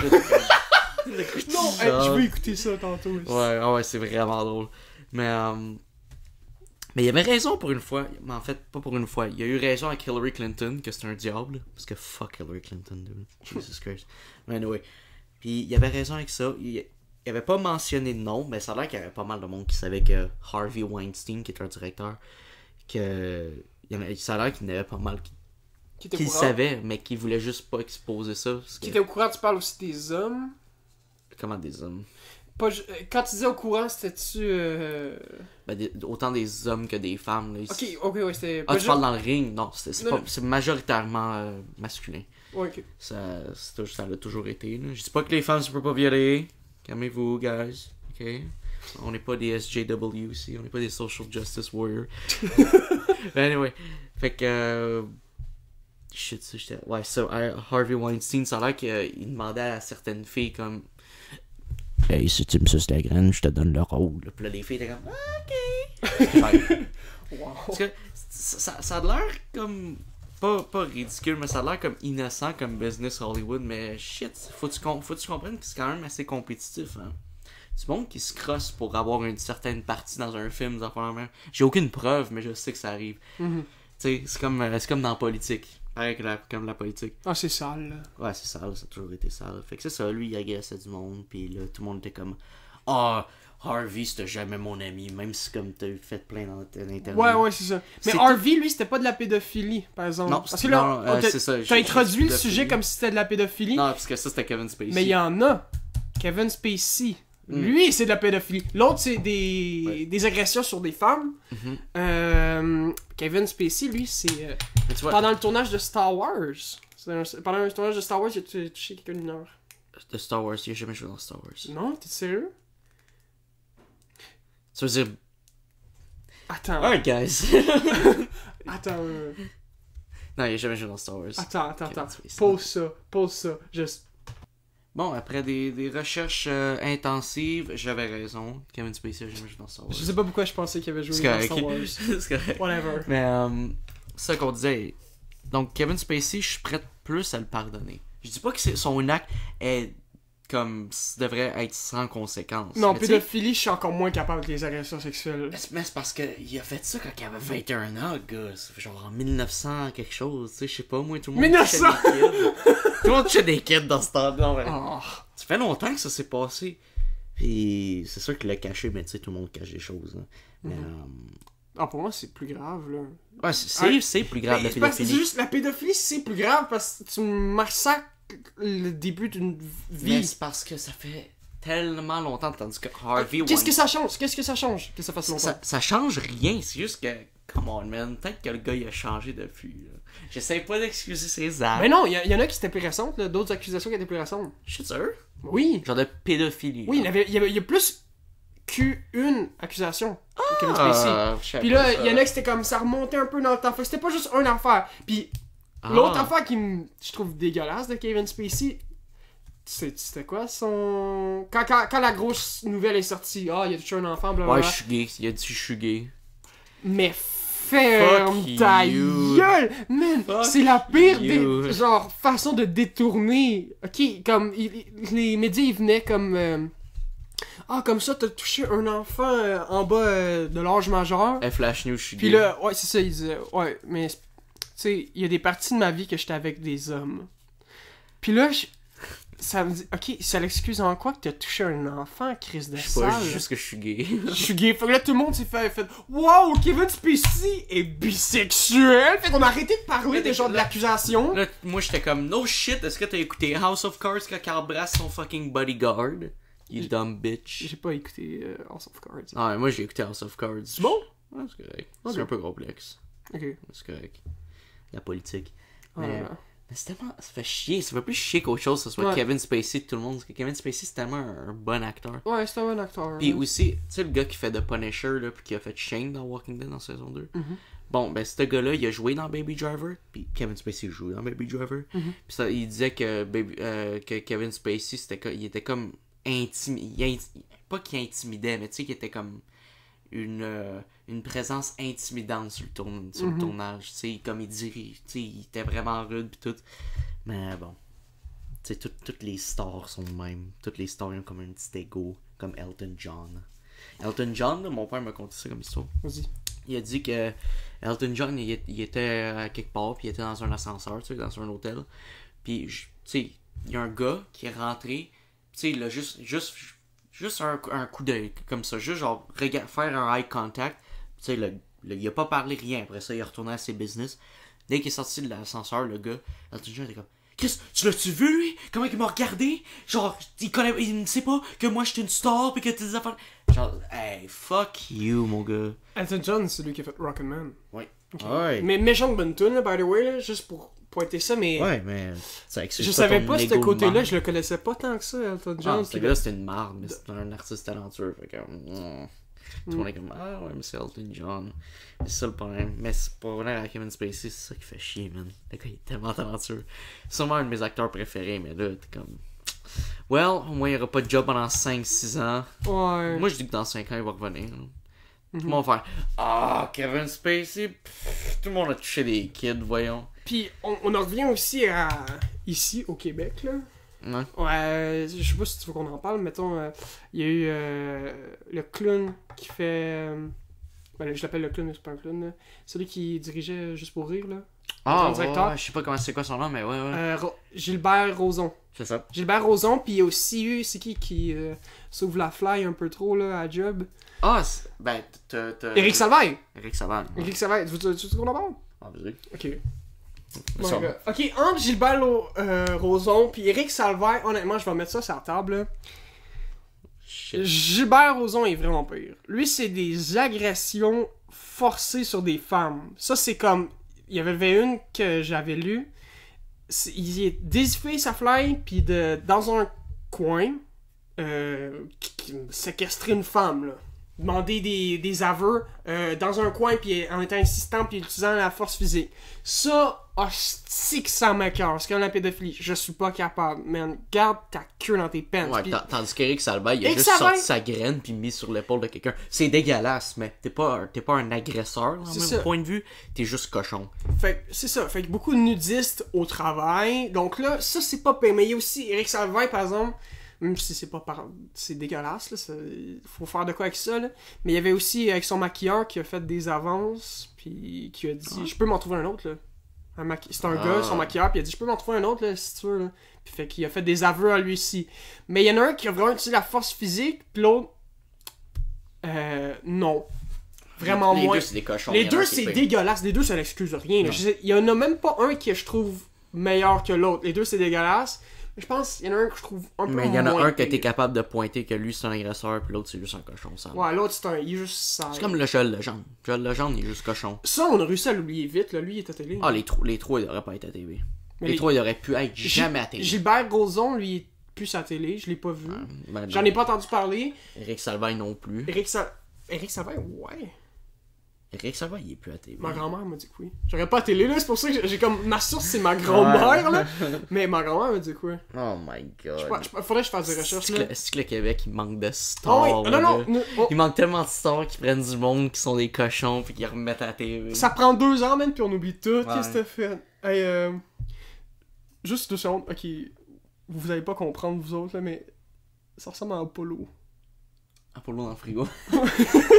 Non, hey, je veux écouter ça tantôt. Ouais, c'est vraiment drôle. Mais il avait raison pour une fois. Mais en fait, pas pour une fois. Il a eu raison avec Hillary Clinton, que c'est un diable. Parce que fuck Hillary Clinton, dude. Jesus Christ. Mais anyway. Puis il avait raison avec ça. Il avait pas mentionné de nom, mais ça a l'air qu'il y avait pas mal de monde qui savait que Harvey Weinstein, qui est un directeur, ça a l'air qu'il y en avait pas mal qui savait, mais qui voulait juste pas exposer ça. Qui était au courant, tu parles aussi des hommes. Comment des hommes? Quand tu disais au courant, c'était-tu... Autant des hommes que des femmes. Là, Ok, ouais, c'était... tu parles dans le ring? Non, c'est majoritairement masculin. Ouais, ok. Ça l'a toujours été. Là. Je dis pas que les femmes se peuvent pas violer. Calmez-vous, guys. Ok? On n'est pas des SJW ici. On n'est pas des Social Justice Warriors. Mais anyway. Fait que... Ouais, ça, Harvey Weinstein, ça a l'air qu'il demandait à certaines filles comme... Hey, si tu me suces la graine, je te donne le rôle. Puis là, les filles étaient comme... Ok. Wow. Parce que ça a l'air comme... Pas ridicule, mais ça a l'air comme innocent comme business Hollywood. Mais shit, faut que tu comprennes que c'est quand même assez compétitif. Hein. Du monde qui se crosse pour avoir une certaine partie dans un film. J'ai aucune preuve, mais je sais que ça arrive. Mm-hmm. Tu sais, c'est comme dans la politique. Pareil comme la politique. Ah, c'est sale, là. Ouais, c'est sale, ça a toujours été sale. Fait que c'est ça, lui, il agressait du monde, pis là, tout le monde était comme... Ah, Harvey, c'était jamais mon ami, même si comme t'as fait plein dans internet. Ouais, c'est ça. Mais Harvey, lui, c'était pas de la pédophilie, par exemple. Non, parce que là, c'est ça. T'as introduit le sujet comme si c'était de la pédophilie. Non, parce que ça, c'était Kevin Spacey. Mais il y en a. Kevin Spacey. Lui, c'est de la pédophilie. L'autre, c'est des agressions sur des femmes. Kevin Spacey, lui, c'est... pendant le tournage de Star Wars. Pendant le tournage de Star Wars, il a touché quelqu'un de mineur. De Star Wars, il a jamais joué dans Star Wars. Non, t'es sérieux? Ça veut dire... Attends. Alright, guys. Attends. Non, il a jamais joué dans Star Wars. Attends. Pause ça. Juste... Bon, après des recherches intensives, j'avais raison. Kevin Spacey a jamais joué dans Star Wars. Je sais pas pourquoi je pensais qu'il avait joué dans Star Wars. C'est correct. Whatever. Mais ça qu'on disait. Donc Kevin Spacey, je suis prêt plus à le pardonner. Je dis pas que son acte est comme devrait être sans conséquence. Non, pédophilie, je suis encore moins capable avec les agressions sexuelles. Mais c'est parce qu'il a fait ça quand il avait 21 ans, gars. Genre en 1900 quelque chose, tu sais, je sais pas, moi, tout le monde 1900! touchait des kids. Tout le monde touchait des kids dans ce temps-là. Ouais. Oh. Ça fait longtemps que ça s'est passé. Puis c'est sûr qu'il l'a caché, mais tu sais, tout le monde cache des choses. Hein. Mais, pour moi, c'est plus grave, là. Ouais, c'est plus grave, la pédophilie. C'est juste, la pédophilie, c'est plus grave parce que tu massacres le début d'une vie. Mais c'est parce que ça fait tellement longtemps, tandis que Harvey Qu'est-ce que ça change que ça fasse longtemps? Ça change rien, c'est juste que, come on, man, peut-être que le gars, il a changé depuis. J'essaie pas d'excuser ses actes. Mais non, il y en a qui étaient plus récentes, là, d'autres accusations qui étaient plus récentes. Je suis sûr. Oui. Genre de pédophilie. Oui, il y a plus qu'une accusation. Kevin Spacey. Puis là, il y en a qui c'était comme ça remontait un peu dans le temps. Fait que c'était pas juste une affaire. Puis l'autre affaire qui je trouve dégueulasse de Kevin Spacey, c'était quoi son... Quand la grosse nouvelle est sortie, il a touché un enfant, blablabla. Ouais, je suis gay. Il a dit je suis gay. Mais ferme ta gueule! Man, c'est la pire des façons de détourner. Ok, comme les médias ils venaient comme... comme ça, t'as touché un enfant en bas de l'âge majeur. Flash News, je suis gay. Puis là, ouais, c'est ça, ils disaient, ouais, mais, tu sais, il y a des parties de ma vie que j'étais avec des hommes. Puis là, ça me dit, ok, ça l'excuse en quoi que t'as touché un enfant, Chris de Je sais pas, sale? juste que je suis gay. Je suis gay. Fait que là, tout le monde s'est fait wow, Kevin Spacey est bisexuel. Fait qu'on a arrêté de parler des gens de l'accusation. Là, moi, j'étais comme, no shit, est-ce que t'as écouté House of Cards quand Carl brasse son fucking bodyguard? You dumb bitch. J'ai pas écouté House of Cards. Ah, ouais, moi j'ai écouté House of Cards. C'est bon? Ouais, c'est correct. Ok. C'est un peu complexe. Ok. C'est correct. La politique. Ah, Mais, ouais. mais c'est tellement. Ça fait chier. Ça fait plus chier qu'autre chose que ce soit Ouais. Kevin Spacey de tout le monde. Parce que Kevin Spacey, c'est tellement un bon acteur. Ouais, c'est un bon acteur. Puis hein. aussi, tu sais, le gars qui fait The Punisher, là, puis qui a fait Shane dans Walking Dead en saison 2. Mhm. Bon, ben, ce gars-là, il a joué dans Baby Driver, puis Kevin Spacey joue dans Baby Driver. Mhm. Puis ça, il disait que Kevin Spacey, il était comme intimidé. Pas qu'il intimidait, mais tu sais, qu'il était comme une présence intimidante sur le tournage. Tu sais, comme il dirige, tu sais, il était vraiment rude, puis tout. Mais bon. Tu sais, toutes les stars sont de même. Toutes les stars ont comme un petit ego, comme Elton John. Elton John, là, mon père m'a conté ça comme histoire. Vas-y. Il a dit que Elton John, il était à quelque part, puis il était dans un ascenseur, tu sais, dans un hôtel. Puis, tu sais, il y a un gars qui est rentré, tu sais, il a juste un coup d'œil, comme ça, juste genre faire un eye contact. Tu sais, il a pas parlé rien. Après ça, il est retourné à ses business. Dès qu'il est sorti de l'ascenseur, le gars, Elton John était comme... Chris, tu l'as-tu vu, lui? Comment il m'a regardé? Genre, il ne sait pas que moi, je suis une star, pis que t'es des affaires... Genre, hey, fuck you, mon gars. Elton John, c'est lui qui a fait Rocketman. Ouais. Ok. Ouais. Mais méchante bonne tune, là, by the way, là, juste pour pointer ça, mais... Ouais, mais... ça excuse Je pas savais ton pas ce ego de côté-là, marde. je le connaissais pas tant que ça, Elton John. Ah, ce gars-là, c'était une marde, mais c'est un artiste talentueux, fait que... Tout le monde est comme, ah ouais, mais c'est Elton John. Mais c'est ça le problème. Mais c'est pour revenir à Kevin Spacey, c'est ça qui fait chier, man. Le gars, il est tellement talentueux. C'est sûrement un de mes acteurs préférés, mais là, t'es comme... Well, au moins, il n'y aura pas de job pendant 5-6 ans. Ouais. Moi, je dis que dans 5 ans, il va revenir. Tout le monde va faire, ah, Kevin Spacey, pff, tout le monde a touché des kids, voyons. Puis, on en revient aussi à... Ici, au Québec, là. Ouais. Ouais, je sais pas si tu veux qu'on en parle, mettons, il y a eu le clown qui fait... ben, je l'appelle le clown, mais c'est pas un clown, là. Celui qui dirigeait Juste pour rire, là. Ah, Le directeur. ouais, je sais pas comment c'est quoi son nom, mais ouais. Gilbert Rozon. C'est ça. Gilbert Rozon, puis il y a aussi eu, c'est qui s'ouvre la fly un peu trop, là, à job. Ah, ben, Éric Salvaille! Éric Savard. Éric Salvaille, tu veux qu'on en parle? Ah, vas-y. Ok. Mais ça va. Ok, entre Gilbert Rozon puis Éric Salvaire, honnêtement, je vais mettre ça sur la table. Là. Shit. Gilbert Rozon est vraiment pire. Lui, c'est des agressions forcées sur des femmes. Ça, c'est comme... Il y avait une que j'avais lue. Il est désiffé sa fly, puis dans un coin, séquestrer une femme, là. Demander des aveux dans un coin, puis en étant insistant, puis utilisant la force physique. Ça, hostie que ça m'écoeure. C'est comme la pédophilie. Je suis pas capable, man. Garde ta queue dans tes pants. Ouais, Puis- tandis qu'Éric Salvaille, il a Éric juste Salvaille- sorti sa graine puis mis sur l'épaule de quelqu'un. C'est dégueulasse, mais t'es pas un agresseur, là, C'est même ça. point de vue. T'es juste cochon. Fait que c'est ça. Fait que beaucoup de nudistes au travail. Donc là, ça c'est pas pire. Mais il y a aussi Éric Salvaille, par exemple. Même si c'est pas c'est dégueulasse, là. Faut faire de quoi avec ça, là. Mais il y avait aussi avec son maquilleur qui a fait des avances. Puis qui a dit je peux m'en trouver un autre, là. C'est un gars, son maquilleur, puis il a dit je peux m'en trouver un autre, là, si tu veux, là. Puis fait qu'il a fait des aveux à lui aussi. Mais il y en a un qui a vraiment utilisé la force physique, puis l'autre. Non. Vraiment Les moins. deux, c'est des cochons. Les Il y en a deux, un qui c'est est pire. dégueulasse. Les deux, ça n'excuse rien. Là. Il y en a même pas un que je trouve meilleur que l'autre. Les deux, c'est dégueulasse. Mais je pense qu'il y en a un que je trouve un peu moins Mais il y en a un que pire. t'es capable de pointer que lui c'est un agresseur, puis l'autre c'est juste un cochon. Ça. Ouais, l'autre, il est juste sale. C'est comme le Joel Legendre. Joel Legendre, il est juste cochon. Ça, on a réussi à l'oublier vite. Là. Lui, il est à télé. Ah, les trois, ils devraient pas être à TV. Mais Les trois, ils auraient pu être jamais à TV. Gilbert Rozon, lui, il est plus à télé. Je l'ai pas vu. Ben, J'en ai pas entendu parler. Éric Salvaille non plus. Éric Savin, ouais. Éric Salvaille, il est plus à TV. Ma grand-mère m'a dit que oui. J'aurais pas à télé, là. C'est pour ça que j'ai comme... Ma source, c'est ma grand-mère, là. Mais ma grand-mère m'a dit que oui. Oh my god. Faudrait que je fasse des recherches, là. Est-ce que le Québec, il manque de stars? Oh oui, non, là? oh. Il manque tellement de stars qui prennent du monde, qui sont des cochons, puis qui remettent à la TV. Ça prend 2 ans, man, puis on oublie tout. Ouais. Qu'est-ce que t'as fait? Hey, juste 2 secondes. Ok, vous allez pas comprendre, vous autres, là, mais ça ressemble à Apollo. Apollo dans le frigo.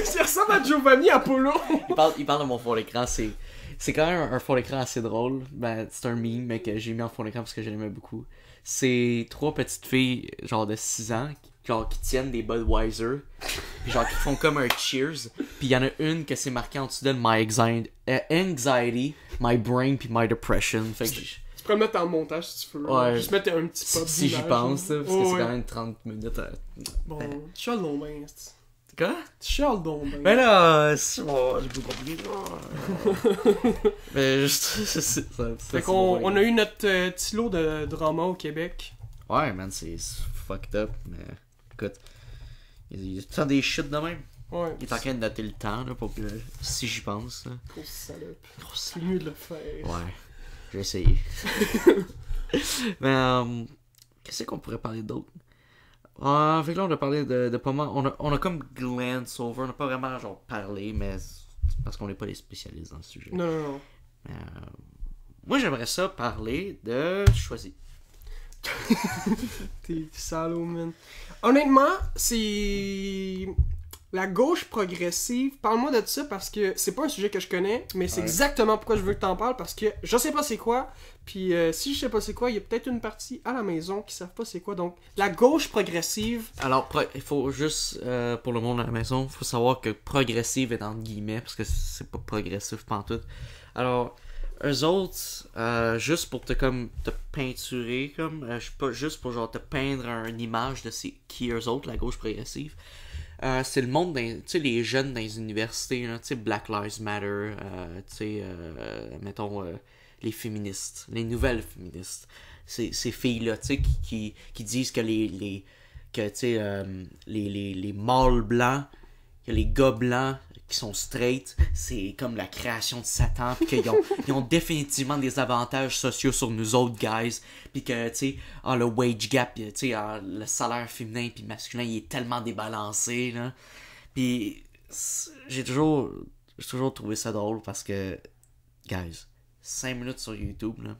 Ça ressemble à Giovanni Apollo. il parle de mon fond d'écran, c'est quand même un fond d'écran assez drôle. Ben, c'est un meme, mais que j'ai mis en fond d'écran parce que je l'aimais beaucoup. C'est 3 petites filles, genre de 6 ans, qui tiennent des Budweiser, puis genre qui font comme un cheers. Puis il y en a une que c'est marqué en dessous d'elle My anxiety, My brain, puis My depression. Fait que C'est Tu pourrais le mettre en montage si tu veux. Ouais. Juste mettre un petit pop Si j'y d'image, pense, là. parce que Ouais, c'est ouais. quand même 30 minutes. Bon, tu chiales donc bien, c'est- Quoi? Tu chiales donc bien. Mais là, c'est bon, j'ai pas compris. Mais juste, ça, Fait qu'on on a eu notre petit lot de drama au Québec. Ouais, man, c'est fucked up, mais écoute, il y a tout le temps des shit de même. Ouais. Il est en train de noter le temps, là, pour que, si j'y pense, là. Grosse salope. Grosse C'est mieux de le faire. Ouais, j'ai essayé. Mais, qu'est-ce qu'on pourrait parler d'autre? Fait que là, on a parlé de pas mal. On a comme glance over, on n'a pas vraiment, genre, parlé, mais c'est parce qu'on n'est pas les spécialistes dans le sujet. Non, non, non. Mais, moi, j'aimerais ça parler de choisir. T'es salaud, man. Honnêtement, c'est... La gauche progressive, parle-moi de ça parce que c'est pas un sujet que je connais, mais c'est Ouais. exactement pourquoi je veux que t'en parles, parce que je sais pas c'est quoi, puis si je sais pas c'est quoi, il y a peut-être une partie à la maison qui savent pas c'est quoi, donc la gauche progressive... Alors, il faut juste, pour le monde à la maison, il faut savoir que progressive est entre guillemets, parce que c'est pas progressif pantoute. Alors, eux autres, juste pour te peinturer, comme, je sais pas, juste pour genre te peindre une image de qui eux autres, la gauche progressive, c'est le monde, tu sais, les jeunes dans les universités, tu sais, Black Lives Matter, tu sais, mettons, les féministes, les nouvelles féministes, ces filles-là, tu sais, qui disent que que, tu sais, les mâles blancs, que les gars blancs qui sont straight, c'est comme la création de Satan, puis ils ont définitivement des avantages sociaux sur nous autres guys, puis que, tu sais, le wage gap, tu sais, le salaire féminin puis masculin, il est tellement débalancé, là. Puis j'ai toujours trouvé ça drôle parce que, guys, 5 minutes sur YouTube, là.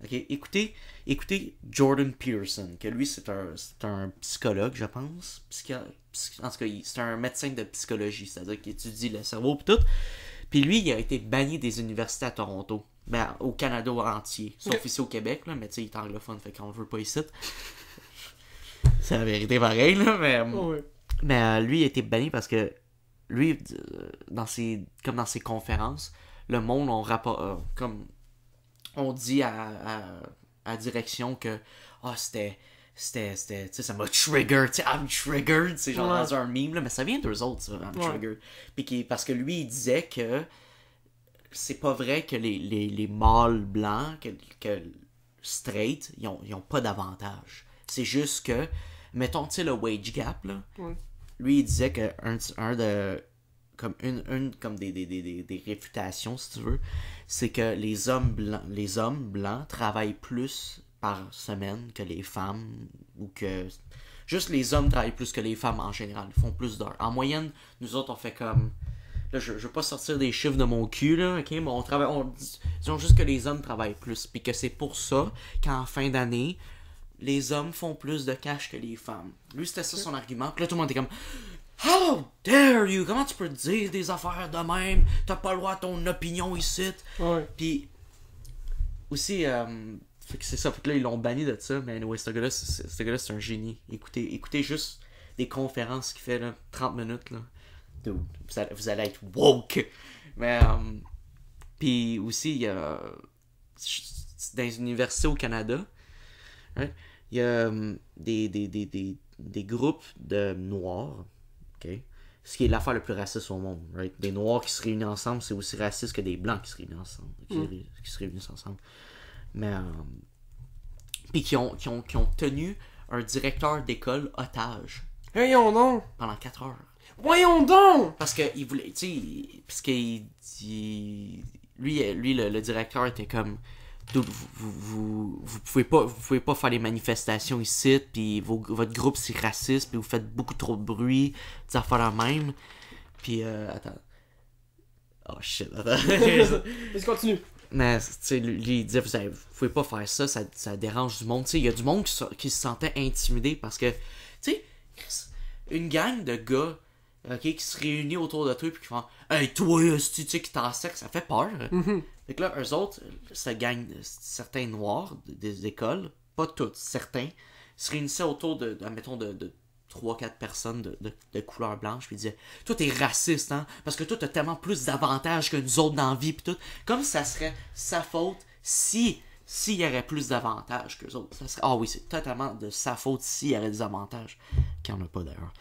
Ok, écoutez Jordan Peterson, que lui c'est un psychologue, je pense. En tout cas, c'est un médecin de psychologie, c'est-à-dire qu'il étudie le cerveau et tout. Puis lui, il a été banni des universités à Toronto. Ben, au Canada entier. Sauf ici au Québec, là, mais tu sais, il est anglophone, fait qu'on le veut pas ici. C'est la vérité pareil, là, mais. Ouais. Mais lui, il a été banni parce que lui, comme dans ses conférences, le monde, comme on dit à la direction que c'était tu sais, ça m'a triggered, tu sais, I'm triggered, c'est genre Ouais. dans un meme, là, mais ça vient d'eux autres, ça, I'm Ouais. triggered. Puis parce que lui, il disait que c'est pas vrai que les mâles blancs, que straight, ils ont pas d'avantage. C'est juste que, mettons, tu sais, le wage gap, là, Ouais. lui, il disait que comme comme des réfutations, si tu veux, c'est que les hommes blancs travaillent plus par semaine que les femmes, ou que juste les hommes travaillent plus que les femmes en général, ils font plus d'heures. En moyenne, nous autres, on fait comme... Là, je veux pas sortir des chiffres de mon cul, là, ok, mais disons juste que les hommes travaillent plus, puis que c'est pour ça qu'en fin d'année, les hommes font plus de cash que les femmes. Lui, c'était ça son argument. Puis là, tout le monde était comme... How dare you? Comment tu peux dire des affaires de même? T'as pas le droit à ton opinion ici. Ouais. Puis aussi, fait que c'est ça. Fait que là, ils l'ont banni de ça. Mais anyway, ce gars-là, c'est un génie. Écoutez juste des conférences qu'il fait, là, 30 minutes, là. Dude, vous allez être woke. Mais, puis aussi, il y a... Dans les universités au Canada, hein, il y a des groupes de noirs, ok? Ce qui est l'affaire la plus raciste au monde, right? Des noirs qui se réunissent ensemble, c'est aussi raciste que des blancs qui se réunissent ensemble. Qui se réunissent ensemble. Mais, puis qui ont tenu un directeur d'école otage Voyons donc! pendant 4 heures. Voyons donc! Parce que il voulait, tu sais, parce qu'il lui le directeur était comme, dude, vous pouvez pas faire les manifestations ici, puis votre groupe c'est raciste, puis vous faites beaucoup trop de bruit, des affaires la même. Puis attends. Oh shit, attends. Vas-y, continue. Mais, tu sais, lui, il disait, vous pouvez pas faire ça, ça dérange du monde. Tu sais, il y a du monde qui se sentait intimidé parce que, tu sais, une gang de gars, ok, qui se réunit autour de toi puis qui font, hey, toi, tu sais, qui t'en sec, ça fait peur. Fait que là, eux autres, cette gang, certains noirs des écoles, pas toutes, certains, se réunissaient autour admettons, de 3-4 personnes de couleur blanche, puis ils disaient, toi t'es raciste, hein, parce que toi t'as tellement plus d'avantages que nous autres dans la vie, pis tout, comme ça serait sa faute si s'il y aurait plus d'avantages qu'eux autres. Ça serait... Ah oui, c'est totalement de sa faute s'il y aurait des avantages. Qu'il n'y en a pas d'ailleurs.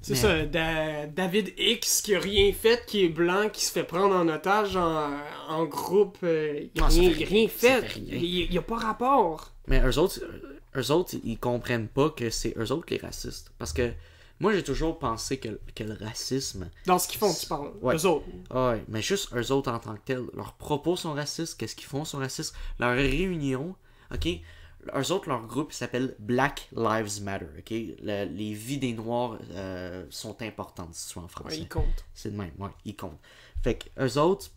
C'est ça, David X qui a rien fait, qui est blanc, qui se fait prendre en otage en groupe. Rien fait. Il n'y a pas rapport. Mais eux autres, ils comprennent pas que c'est eux autres les racistes. Parce que moi, j'ai toujours pensé que le racisme... Dans ce qu'ils font, tu parles. Ouais. Eux autres. Ouais, mais juste eux autres en tant que tels. Leurs propos sont racistes, qu'est-ce qu'ils font sont racistes. Leur réunion, ok? Eux autres, leur groupe s'appelle Black Lives Matter, ok? Les vies des Noirs sont importantes, si tu veux en français. Ouais, ils comptent. C'est de même, ouais, ils comptent. Fait que eux autres,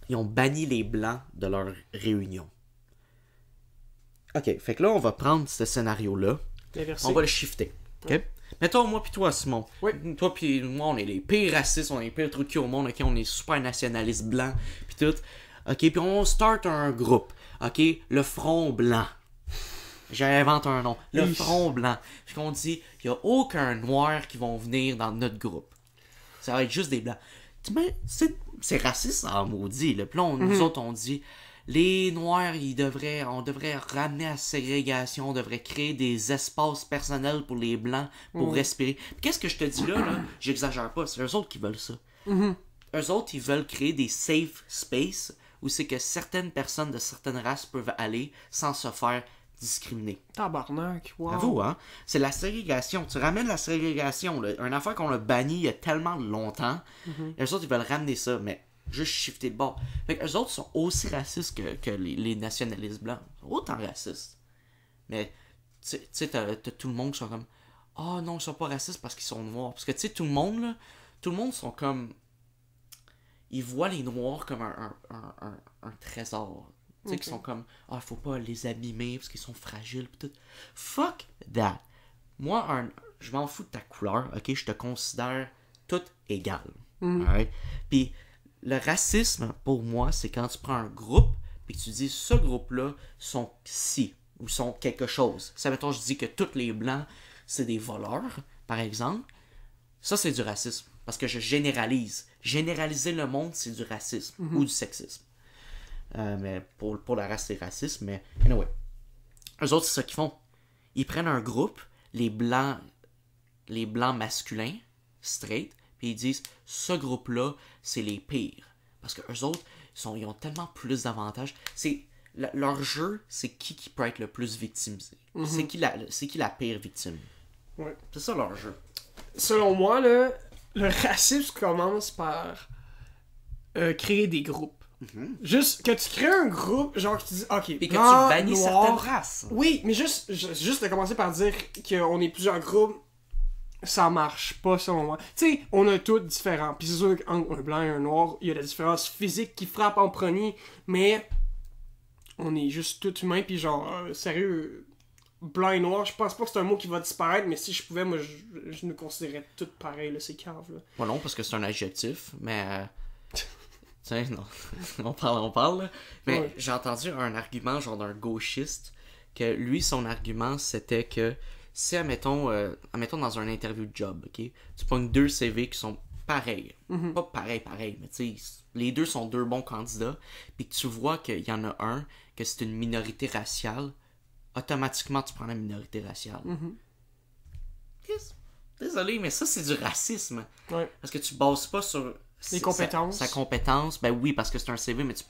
ils ont banni les Blancs de leur réunion. Ok, fait que là, on va prendre ce scénario-là. On va le shifter, ok? Ouais. Mettons, moi pis toi, Simon. Oui. Toi pis moi, on est les pires racistes, on est les pires trucs qu'il y a au monde, ok? On est super nationalistes blancs, pis tout. Ok, pis on start un groupe, ok? Le Front Blanc. J'invente un nom. Le Front Blanc. Puis qu'on dit, il n'y a aucun noir qui vont venir dans notre groupe. Ça va être juste des blancs. Mais c'est raciste en maudit. Là. Puis là, nous autres, on dit, les noirs, on devrait ramener à la ségrégation, on devrait créer des espaces personnels pour les blancs, pour respirer. Puis qu'est-ce que je te dis là? J'exagère pas, c'est eux autres qui veulent ça. Eux autres, ils veulent créer des safe spaces où c'est que certaines personnes de certaines races peuvent aller sans se faire discriminer. Tabarnak, wow. Avoue, hein? C'est la ségrégation. Tu ramènes la ségrégation, là. Une affaire qu'on a bannie il y a tellement longtemps. Et eux autres, ils veulent ramener ça, mais juste shifter de bord. Fait que eux autres sont aussi racistes que les nationalistes blancs. Ils sont autant racistes. Mais, tu sais, t'as tout le monde qui sont comme, ah non, ils sont pas racistes parce qu'ils sont noirs. Parce que, tu sais, tout le monde sont comme, ils voient les noirs comme un trésor. Tu sais, qui sont comme, ah, faut pas les abîmer parce qu'ils sont fragiles. Pis tout. Fuck that. Moi, je m'en fous de ta couleur, ok? Je te considère tout égal. Right? Puis, le racisme, pour moi, c'est quand tu prends un groupe et que tu dis, ce groupe-là sont ci ou sont quelque chose. Ça, mettons, je dis que tous les blancs, c'est des voleurs, par exemple. Ça, c'est du racisme. Parce que je généralise. Généraliser le monde, c'est du racisme ou du sexisme. Mais pour la race, c'est raciste. Mais anyway, eux autres, c'est ça qu'ils font. Ils prennent un groupe, les blancs masculins, straight, puis ils disent, ce groupe-là, c'est les pires. Parce que eux autres, ils ont tellement plus d'avantages. Leur jeu, c'est qui peut être le plus victimisé. C'est qui la pire victime. Ouais. C'est ça leur jeu. Selon moi, là, le racisme commence par créer des groupes. Juste que tu crées un groupe, genre que tu dis, ok, et que tu bannis certaines races. Oui, mais juste de commencer par dire qu'on est plusieurs groupes, ça marche pas selon moi. Tu sais, on a tous différents. Puis c'est sûr qu'entre un blanc et un noir, il y a la différence physique qui frappe en premier, mais on est juste tous humains. Puis genre, sérieux, blanc et noir, je pense pas que c'est un mot qui va disparaître, mais si je pouvais, moi, je nous considérais tous pareils, là, c'est cave, là. Moi non, parce que c'est un adjectif, mais... Tiens, non, on parle, là. Mais j'ai entendu un argument, genre d'un gauchiste, que lui, son argument, c'était que si, admettons dans un interview de job, ok, tu pognes 2 CV qui sont pareils, pas pareil, mais tu sais, les deux sont 2 bons candidats, puis que tu vois qu'il y en a un, que c'est une minorité raciale, automatiquement, tu prends la minorité raciale. Désolé, mais ça, c'est du racisme. Ouais. Parce que tu bases pas sur... Les compétences. Sa compétence, ben oui, parce que c'est un CV, mais tu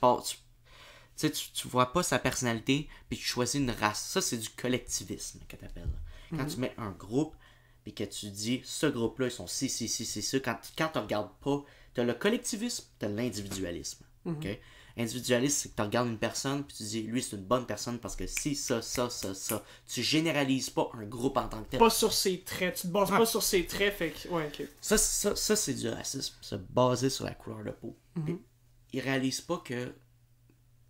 vois pas sa personnalité, puis tu choisis une race. Ça, c'est du collectivisme que t'appelles. Quand tu mets un groupe, puis que tu dis, ce groupe-là, ils sont ci, ça. Quand tu regardes pas, t'as le collectivisme, t'as l'individualisme. OK? Individualiste, c'est que tu regardes une personne, puis tu dis, lui, c'est une bonne personne parce que si, ça. Tu généralises pas un groupe en tant que tel. Pas sur ses traits. Tu te bases pas sur ses traits, fait que... Ouais, ok. Ça c'est du racisme. Se baser sur la couleur de peau. Ils réalisent pas que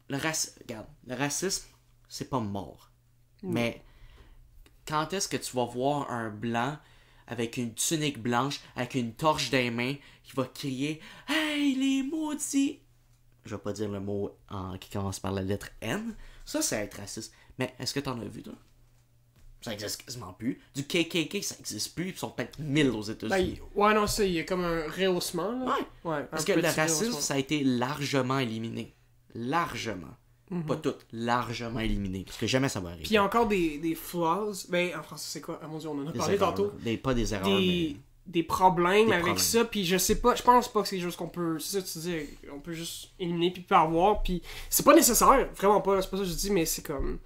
le racisme, c'est pas mort. Mais quand est-ce que tu vas voir un blanc avec une tunique blanche, avec une torche dans les mains, qui va crier « Hey, les maudits! » Je vais pas dire le mot qui commence par la lettre N. Ça, c'est être raciste. Mais est-ce que t'en as vu, toi? Ça existe quasiment plus. Du KKK, ça existe plus. Ils sont peut-être 1000 aux États-Unis. Ben, ouais, non, ça, il y a comme un rehaussement, là. Ouais. Parce que le racisme, ça a été largement éliminé. Largement. Pas toutes, largement éliminées. Parce que jamais ça va arriver. Puis il y a encore des flaws. Ben, en français, c'est quoi? Ah mon dieu, on en a parlé erreurs, tantôt. Pas des erreurs, mais... Des problèmes Des avec problèmes. ça, puis je sais pas, je pense pas que c'est juste qu'on peut, c'est ça que tu dis, on peut juste éliminer puis pas avoir, puis c'est pas nécessaire, vraiment pas, c'est pas ça que je dis, mais c'est comme,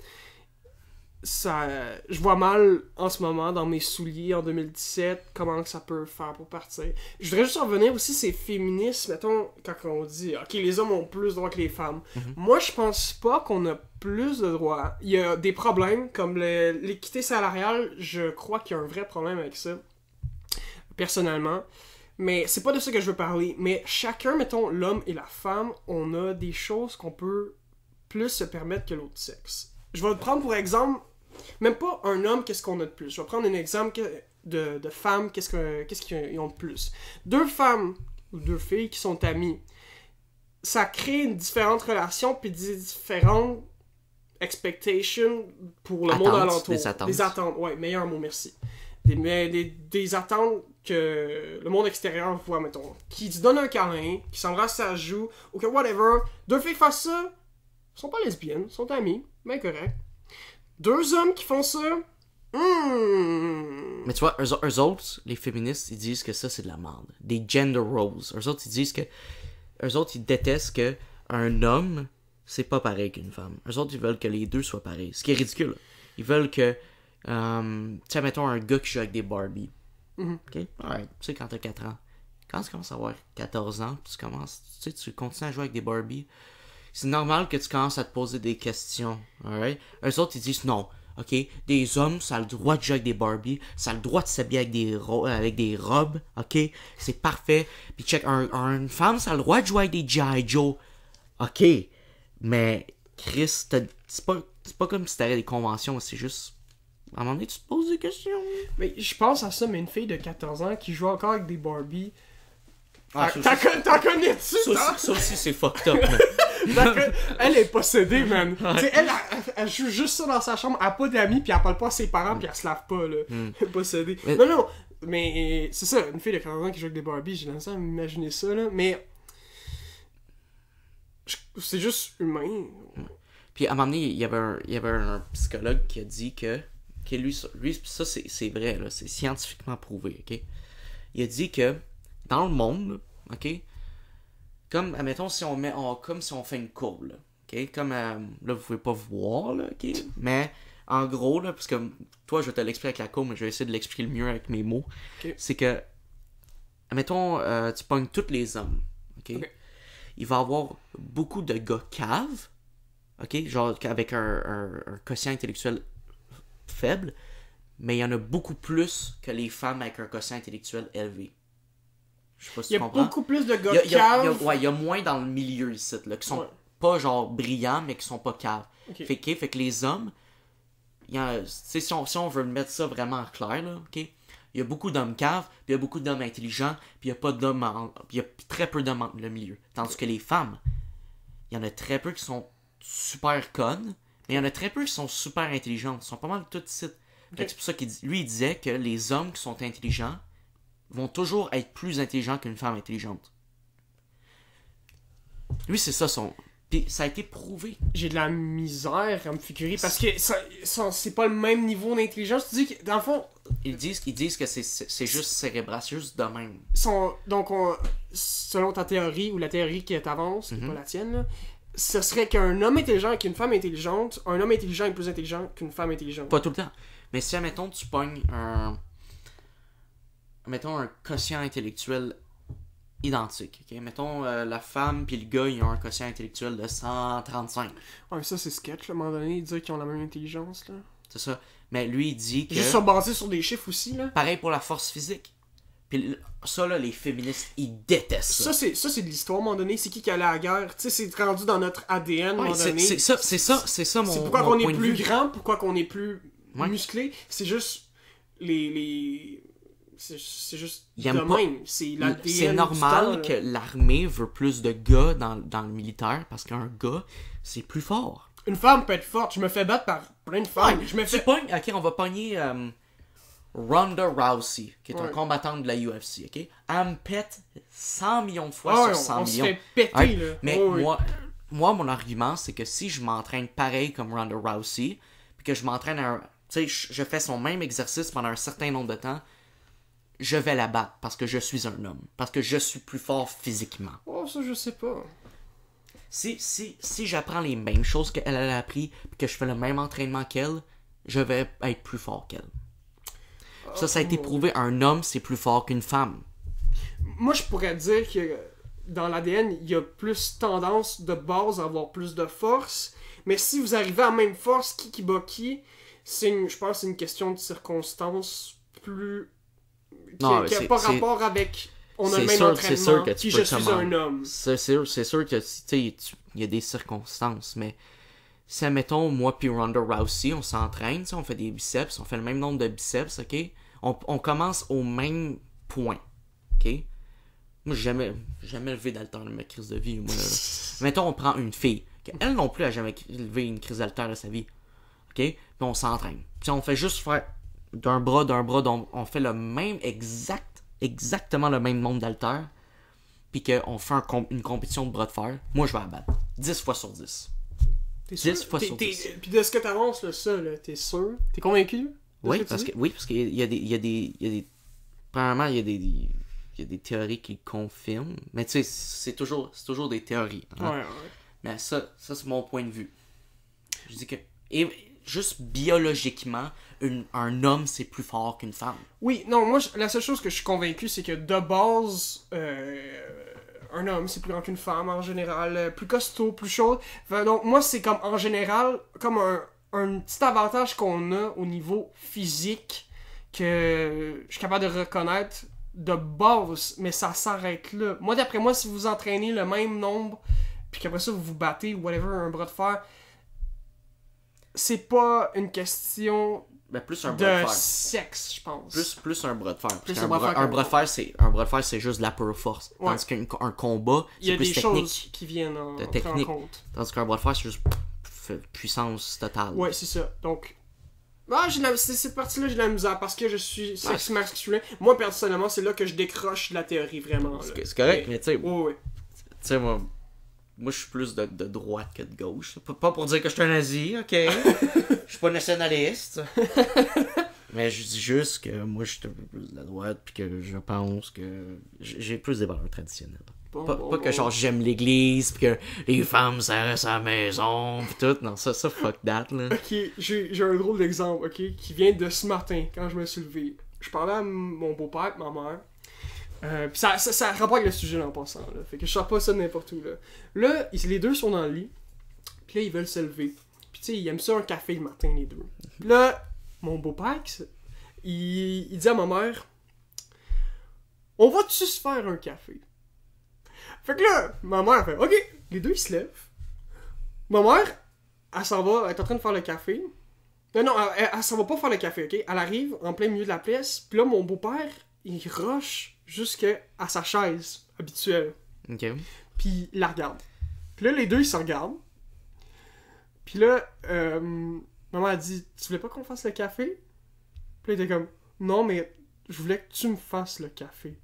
ça, je vois mal en ce moment dans mes souliers en 2017 comment que ça peut faire pour partir. Je voudrais juste revenir aussi, c'est féministe, mettons, quand on dit, ok, les hommes ont plus de droits que les femmes. Moi, je pense pas qu'on a plus de droits. Il y a des problèmes, comme l'équité salariale, je crois qu'il y a un vrai problème avec ça. Personnellement, mais c'est pas de ça que je veux parler, mais chacun, mettons, l'homme et la femme, on a des choses qu'on peut plus se permettre que l'autre sexe. Je vais te prendre pour exemple, même pas un homme, qu'est-ce qu'on a de plus. Je vais prendre un exemple de femmes, qu'est-ce qu'ils ont de plus. Deux femmes ou deux filles qui sont amies, ça crée une différente relation puis différentes expectations pour le monde alentour. Des attentes, ouais, meilleur mot, merci. Des attentes que le monde extérieur voit, mettons. Qui se donne un câlin, qui s'embrasse sa joue, ou que whatever. Deux filles fassent ça, sont pas lesbiennes, sont amies, mais correct. Deux hommes qui font ça, Mais tu vois, eux autres, les féministes, ils disent que ça, c'est de la merde. Des gender roles. Eux autres, ils disent que... Eux autres, ils détestent que un homme, c'est pas pareil qu'une femme. Eux autres, ils veulent que les deux soient pareils. Ce qui est ridicule. Ils veulent que... tu sais, mettons un gars qui joue avec des Barbie. Ok? Alright. Tu sais, quand t'as 4 ans. Quand tu commences à avoir 14 ans, tu commences... Tu sais, tu continues à jouer avec des Barbie. C'est normal que tu commences à te poser des questions. Alright? Eux autres, ils disent non. Ok? Des hommes, ça a le droit de jouer avec des Barbie. Ça a le droit de s'habiller avec des robes. Ok? C'est parfait. Puis check, une femme, ça a le droit de jouer avec des G.I. Joe. Ok? Mais, Chris, c'est pas comme si t'avais des conventions. C'est juste... À un moment donné, tu te poses des questions. Mais je pense à ça, mais une fille de 14 ans qui joue encore avec des Barbie. Ah, T'en connais-tu, ça aussi, c'est fucked up, man. Elle est possédée, man. Tu sais, elle joue juste ça dans sa chambre, elle a pas d'amis, puis elle parle pas à ses parents, puis elle se lave pas, là. Elle est possédée. Mais... Non, mais c'est ça, une fille de 14 ans qui joue avec des Barbie, j'ai l'impression à m'imaginer ça, là, mais... C'est juste humain. Puis à un moment donné, il y avait un psychologue qui a dit que lui ça c'est vrai, là, c'est scientifiquement prouvé, ok? Il a dit que dans le monde, ok? Comme, admettons, comme si on fait une courbe, là, ok? Comme, là, vous pouvez pas voir, là, ok? Mais, en gros, là, parce que toi, je vais te l'expliquer avec la courbe, mais je vais essayer de l'expliquer le mieux avec mes mots. Okay. C'est que, admettons, tu pognes tous les hommes, ok? Il va y avoir beaucoup de gars caves, ok? Genre, avec un quotient intellectuel faible, mais il y en a beaucoup plus que les femmes avec un quotient intellectuel élevé. Je sais pas si tu comprends. Il y a beaucoup plus de gars caves. Il y a moins dans le milieu ici, là, qui sont pas genre brillants, mais qui sont pas caves. Okay. Fait que les hommes, si on veut mettre ça vraiment en clair, là, ok? Il y a beaucoup d'hommes caves, puis il y a beaucoup d'hommes intelligents, puis il y a pas d'hommes puis il y a très peu d'hommes dans le milieu. Tandis que les femmes, il y en a très peu qui sont super connes, mais il y en a très peu qui sont super intelligentes. Ils sont pas mal toutes ici. C'est pour ça qu'il disait que les hommes qui sont intelligents vont toujours être plus intelligents qu'une femme intelligente. Lui, c'est ça son... Puis ça a été prouvé. J'ai de la misère à me figurer parce que c'est pas le même niveau d'intelligence. Tu dis que, dans le fond... Ils disent que c'est juste cérébral, c'est juste de même. Donc, selon ta théorie, ou la théorie qui t'avance, qui n'est pas la tienne, là, ce serait qu'un homme intelligent avec une femme intelligente, un homme intelligent est plus intelligent qu'une femme intelligente. Pas tout le temps. Mais si, admettons, tu pognes un quotient intellectuel identique, ok? Mettons, la femme puis le gars, ils ont un quotient intellectuel de 135. Ouais, mais ça, c'est sketch, là, à un moment donné, dire qu'ils ont la même intelligence, là. C'est ça. Mais lui, il dit que... Juste basé sur des chiffres aussi, là. Pareil pour la force physique. Puis ça, là, les féministes, ils détestent ça. Ça, c'est de l'histoire, à un moment donné. C'est qui allait à la guerre? Tu sais, c'est rendu dans notre ADN, à un moment donné. C'est ça mon C'est pourquoi mon qu'on point est de plus vue. grand, pourquoi qu'on est plus musclé. C'est juste c'est juste de même. C'est l'ADN. C'est normal que l'armée veut plus de gars dans le militaire parce qu'un gars, c'est plus fort. Une femme peut être forte. Je me fais battre par plein de femmes. Ok, on va pogner Ronda Rousey, qui est un combattant de la UFC, ok? Elle me pète 100 millions de fois sur 100 millions. On se fait péter, là. Mais moi, moi, mon argument, c'est que si je m'entraîne pareil comme Ronda Rousey, puis que je m'entraîne tu sais, je fais son même exercice pendant un certain nombre de temps, je vais la battre parce que je suis un homme. Parce que je suis plus fort physiquement. Oh, ça, je sais pas. Si j'apprends les mêmes choses qu'elle a appris, puis que je fais le même entraînement qu'elle, je vais être plus fort qu'elle. Ça a été prouvé, un homme, c'est plus fort qu'une femme. Moi, je pourrais dire que dans l'ADN, il y a plus tendance de base à avoir plus de force. Mais si vous arrivez à la même force, qui bat qui, je pense que c'est une question de circonstances plus... qui n'a pas rapport avec... On a le même entraînement, sûr que puis je suis un homme. C'est sûr que, tu sais, il y a des circonstances, mais si, admettons, moi puis Ronda Rousey, on s'entraîne, on fait des biceps, on fait le même nombre de biceps, ok? On commence au même point, ok? Moi, j'ai jamais levé d'haltère de ma crise de vie, moi, là. Mettons, on prend une fille, elle non plus a jamais levé une crise d'haltère de sa vie, ok? Puis on s'entraîne. Puis on fait juste faire d'un bras, on fait le même exactement le même nombre d'haltères, puis qu'on fait une compétition de bras de fer, moi je vais la battre. 10 fois sur 10. T'es 10 fois sur 10. Puis de ce que t'avances, là, ça, là, t'es sûr? T'es convaincu? Oui, parce qu'il y a des... Premièrement, il y a des théories qui le confirment, mais tu sais, c'est toujours des théories. Hein? Ouais. Mais ça c'est mon point de vue. Je dis que... Et juste biologiquement, un homme, c'est plus fort qu'une femme. Oui, non, moi, la seule chose que je suis convaincu, c'est que de base, un homme, c'est plus grand qu'une femme, en général. Plus costaud, plus chaud. Enfin, donc, moi, c'est comme, en général, comme un petit avantage qu'on a au niveau physique, que je suis capable de reconnaître de base, mais ça s'arrête là. Moi, d'après moi, si vous entraînez le même nombre, puis qu'après ça, vous vous battez, ou whatever, un bras de fer, c'est pas une question plus un bras de fer. Sexe, je pense. Plus un bras de fer. Plus un bras de fer, c'est juste de la pure force. Ouais. Tandis qu'un combat, c'est plus technique. Il y a des choses qui viennent en compte. Tandis qu'un bras de fer, c'est juste puissance totale. Ouais, c'est ça. Donc, cette partie-là, j'ai de la misère parce que je suis sexe masculin. Moi, personnellement, c'est là que je décroche de la théorie, vraiment. C'est correct, mais tu sais... Ouais. Tu sais, moi, je suis plus de droite que de gauche. Pas pour dire que je suis un nazi, ok? Je suis pas nationaliste. Mais je dis juste que moi, je suis un peu plus de la droite, puis que je pense que j'ai plus des valeurs traditionnelles. Pas que genre j'aime l'église, puis que les femmes, ça reste à la maison, pis tout. Non, ça, fuck that, là. Ok, j'ai un drôle d'exemple, ok? Qui vient de ce matin, quand je me suis levé. Je parlais à mon beau-père, ma mère. Pis ça rapporte avec le sujet en passant, là. Fait que je sors pas ça de n'importe où, là. Là, les deux sont dans le lit. Pis là, ils veulent se lever. Pis tu sais, ils aiment ça un café le matin, les deux. Pis là, mon beau-père, il dit à ma mère, on va-tu se faire un café? Fait que là, ma mère fait, ok, les deux ils se lèvent. Ma mère, elle s'en va, elle est en train de faire le café. Non, elle s'en va pas faire le café, ok? Elle arrive en plein milieu de la pièce, pis là, mon beau-père, il rush jusqu'à sa chaise habituelle. Ok. Pis il la regarde. Pis là, les deux, ils se regardent. Pis là, maman a dit, tu voulais pas qu'on fasse le café? Pis là, il était comme, non, mais je voulais que tu me fasses le café.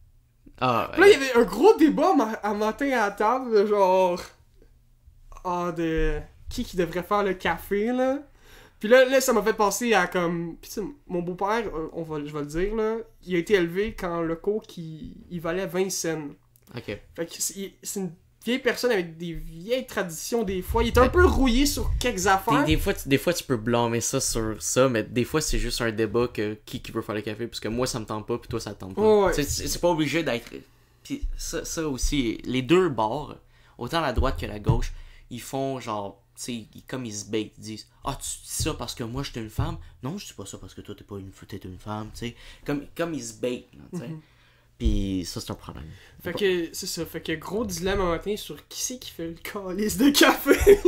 Ah, pis là, il y avait un gros débat à matin à la table, de genre, de qui devrait faire le café, là. Puis là, ça m'a fait penser à comme... Pis tu sais, mon beau-père, je vais le dire, là, il a été élevé quand le coke, il valait 20 cents. Ok. Fait que c'est une vieille personne avec des vieilles traditions, des fois. Il est un peu rouillé sur quelques affaires. Des fois, tu peux blâmer ça sur ça, mais des fois, c'est juste un débat que qui veut faire le café, parce que moi, ça me tente pas, puis toi, ça te tente pas. Oh, ouais. C'est pas obligé d'être... Puis ça aussi, les deux bords, autant la droite que la gauche, ils font genre... T'sais, comme ils se baitent, ils disent « Ah, tu dis ça parce que moi, j'étais une femme? » Non, je dis pas ça parce que toi, t'es une femme, tu sais. Comme ils se baitent, tu sais. Pis ça, c'est un problème. Fait que, c'est ça. Fait que gros dilemme un matin sur qui c'est qui fait le calice de café.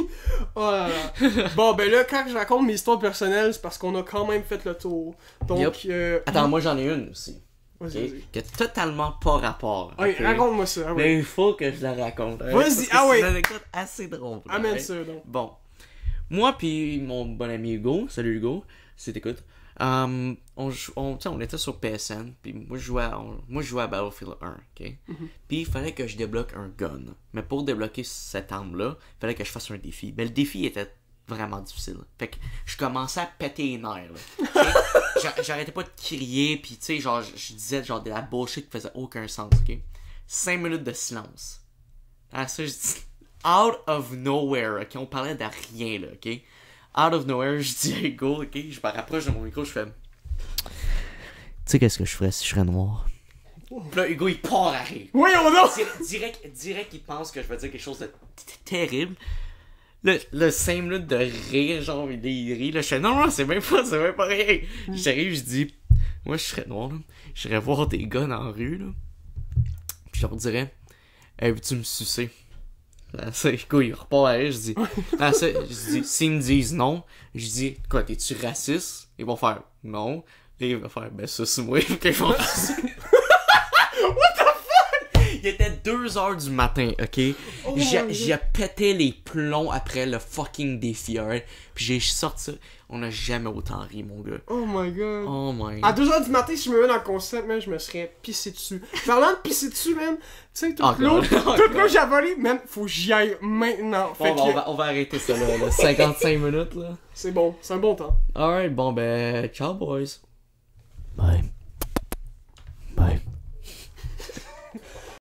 Oh là là. Bon, ben là, quand je raconte mes histoires personnelles, c'est parce qu'on a quand même fait le tour. Donc, Attends, moi, j'en ai une aussi. Vas-y. Qui a totalement pas rapport. Okay, raconte-moi ça. Ah ouais. Mais il faut que je la raconte. Vas-y, ah ouais. C'est une anecdote assez drôle. Amène ça, donc. Bon. Moi puis mon bon ami Hugo, salut Hugo, si t'écoutes, On était sur PSN, puis moi je jouais à Battlefield 1, ok? Puis il fallait que je débloque un gun. Mais pour débloquer cette arme-là, il fallait que je fasse un défi. Mais le défi était vraiment difficile. Fait que je commençais à péter les nerfs, là. J'arrêtais pas de crier, puis tu sais, genre, je disais genre de la bullshit qui faisait aucun sens, ok? 5 minutes de silence. Ah, ça, je dis, out of nowhere, ok? On parlait de rien, là, ok? Out of nowhere, je dis à Hugo, ok? Je me rapproche de mon micro, je fais... Tu sais qu'est-ce que je ferais si je serais noir? Pis là, Hugo, il part à rire. Oui, on a! Direct, il pense que je vais dire quelque chose de terrible. Le 5 minutes de rire, genre, il rit, là, je fais, non, c'est même pas rien. J'arrive, je dis, moi, je serais noir, là. J'irais voir des gars dans la rue, là. Puis je leur dirais, hey, veux-tu me sucer? Là, ça, Hugo, il repart à rire, je dis, là, ça, je dis, s'ils me disent non, je dis, quoi, t'es-tu raciste? Ils vont faire, non. Là, ils vont faire, ben, ça, c'est moi, qu'ils vont sucer. What the fuck? Il était 2h du matin, ok? Oh j'ai pété les plombs après le fucking défi, alright? Puis j'ai sorti ça. On a jamais autant ri, mon gars. Oh my god. Oh my god. À 2h du matin, si je me mets dans le concept, man, je me serais pissé dessus. Parlant de pisser dessus, man, tu sais, toute l'eau que j'ai volé, man, faut que j'y aille maintenant. Bon, on va arrêter ça là, 55 minutes là. C'est bon, c'est un bon temps. Alright, bon ben, ciao boys. Bye.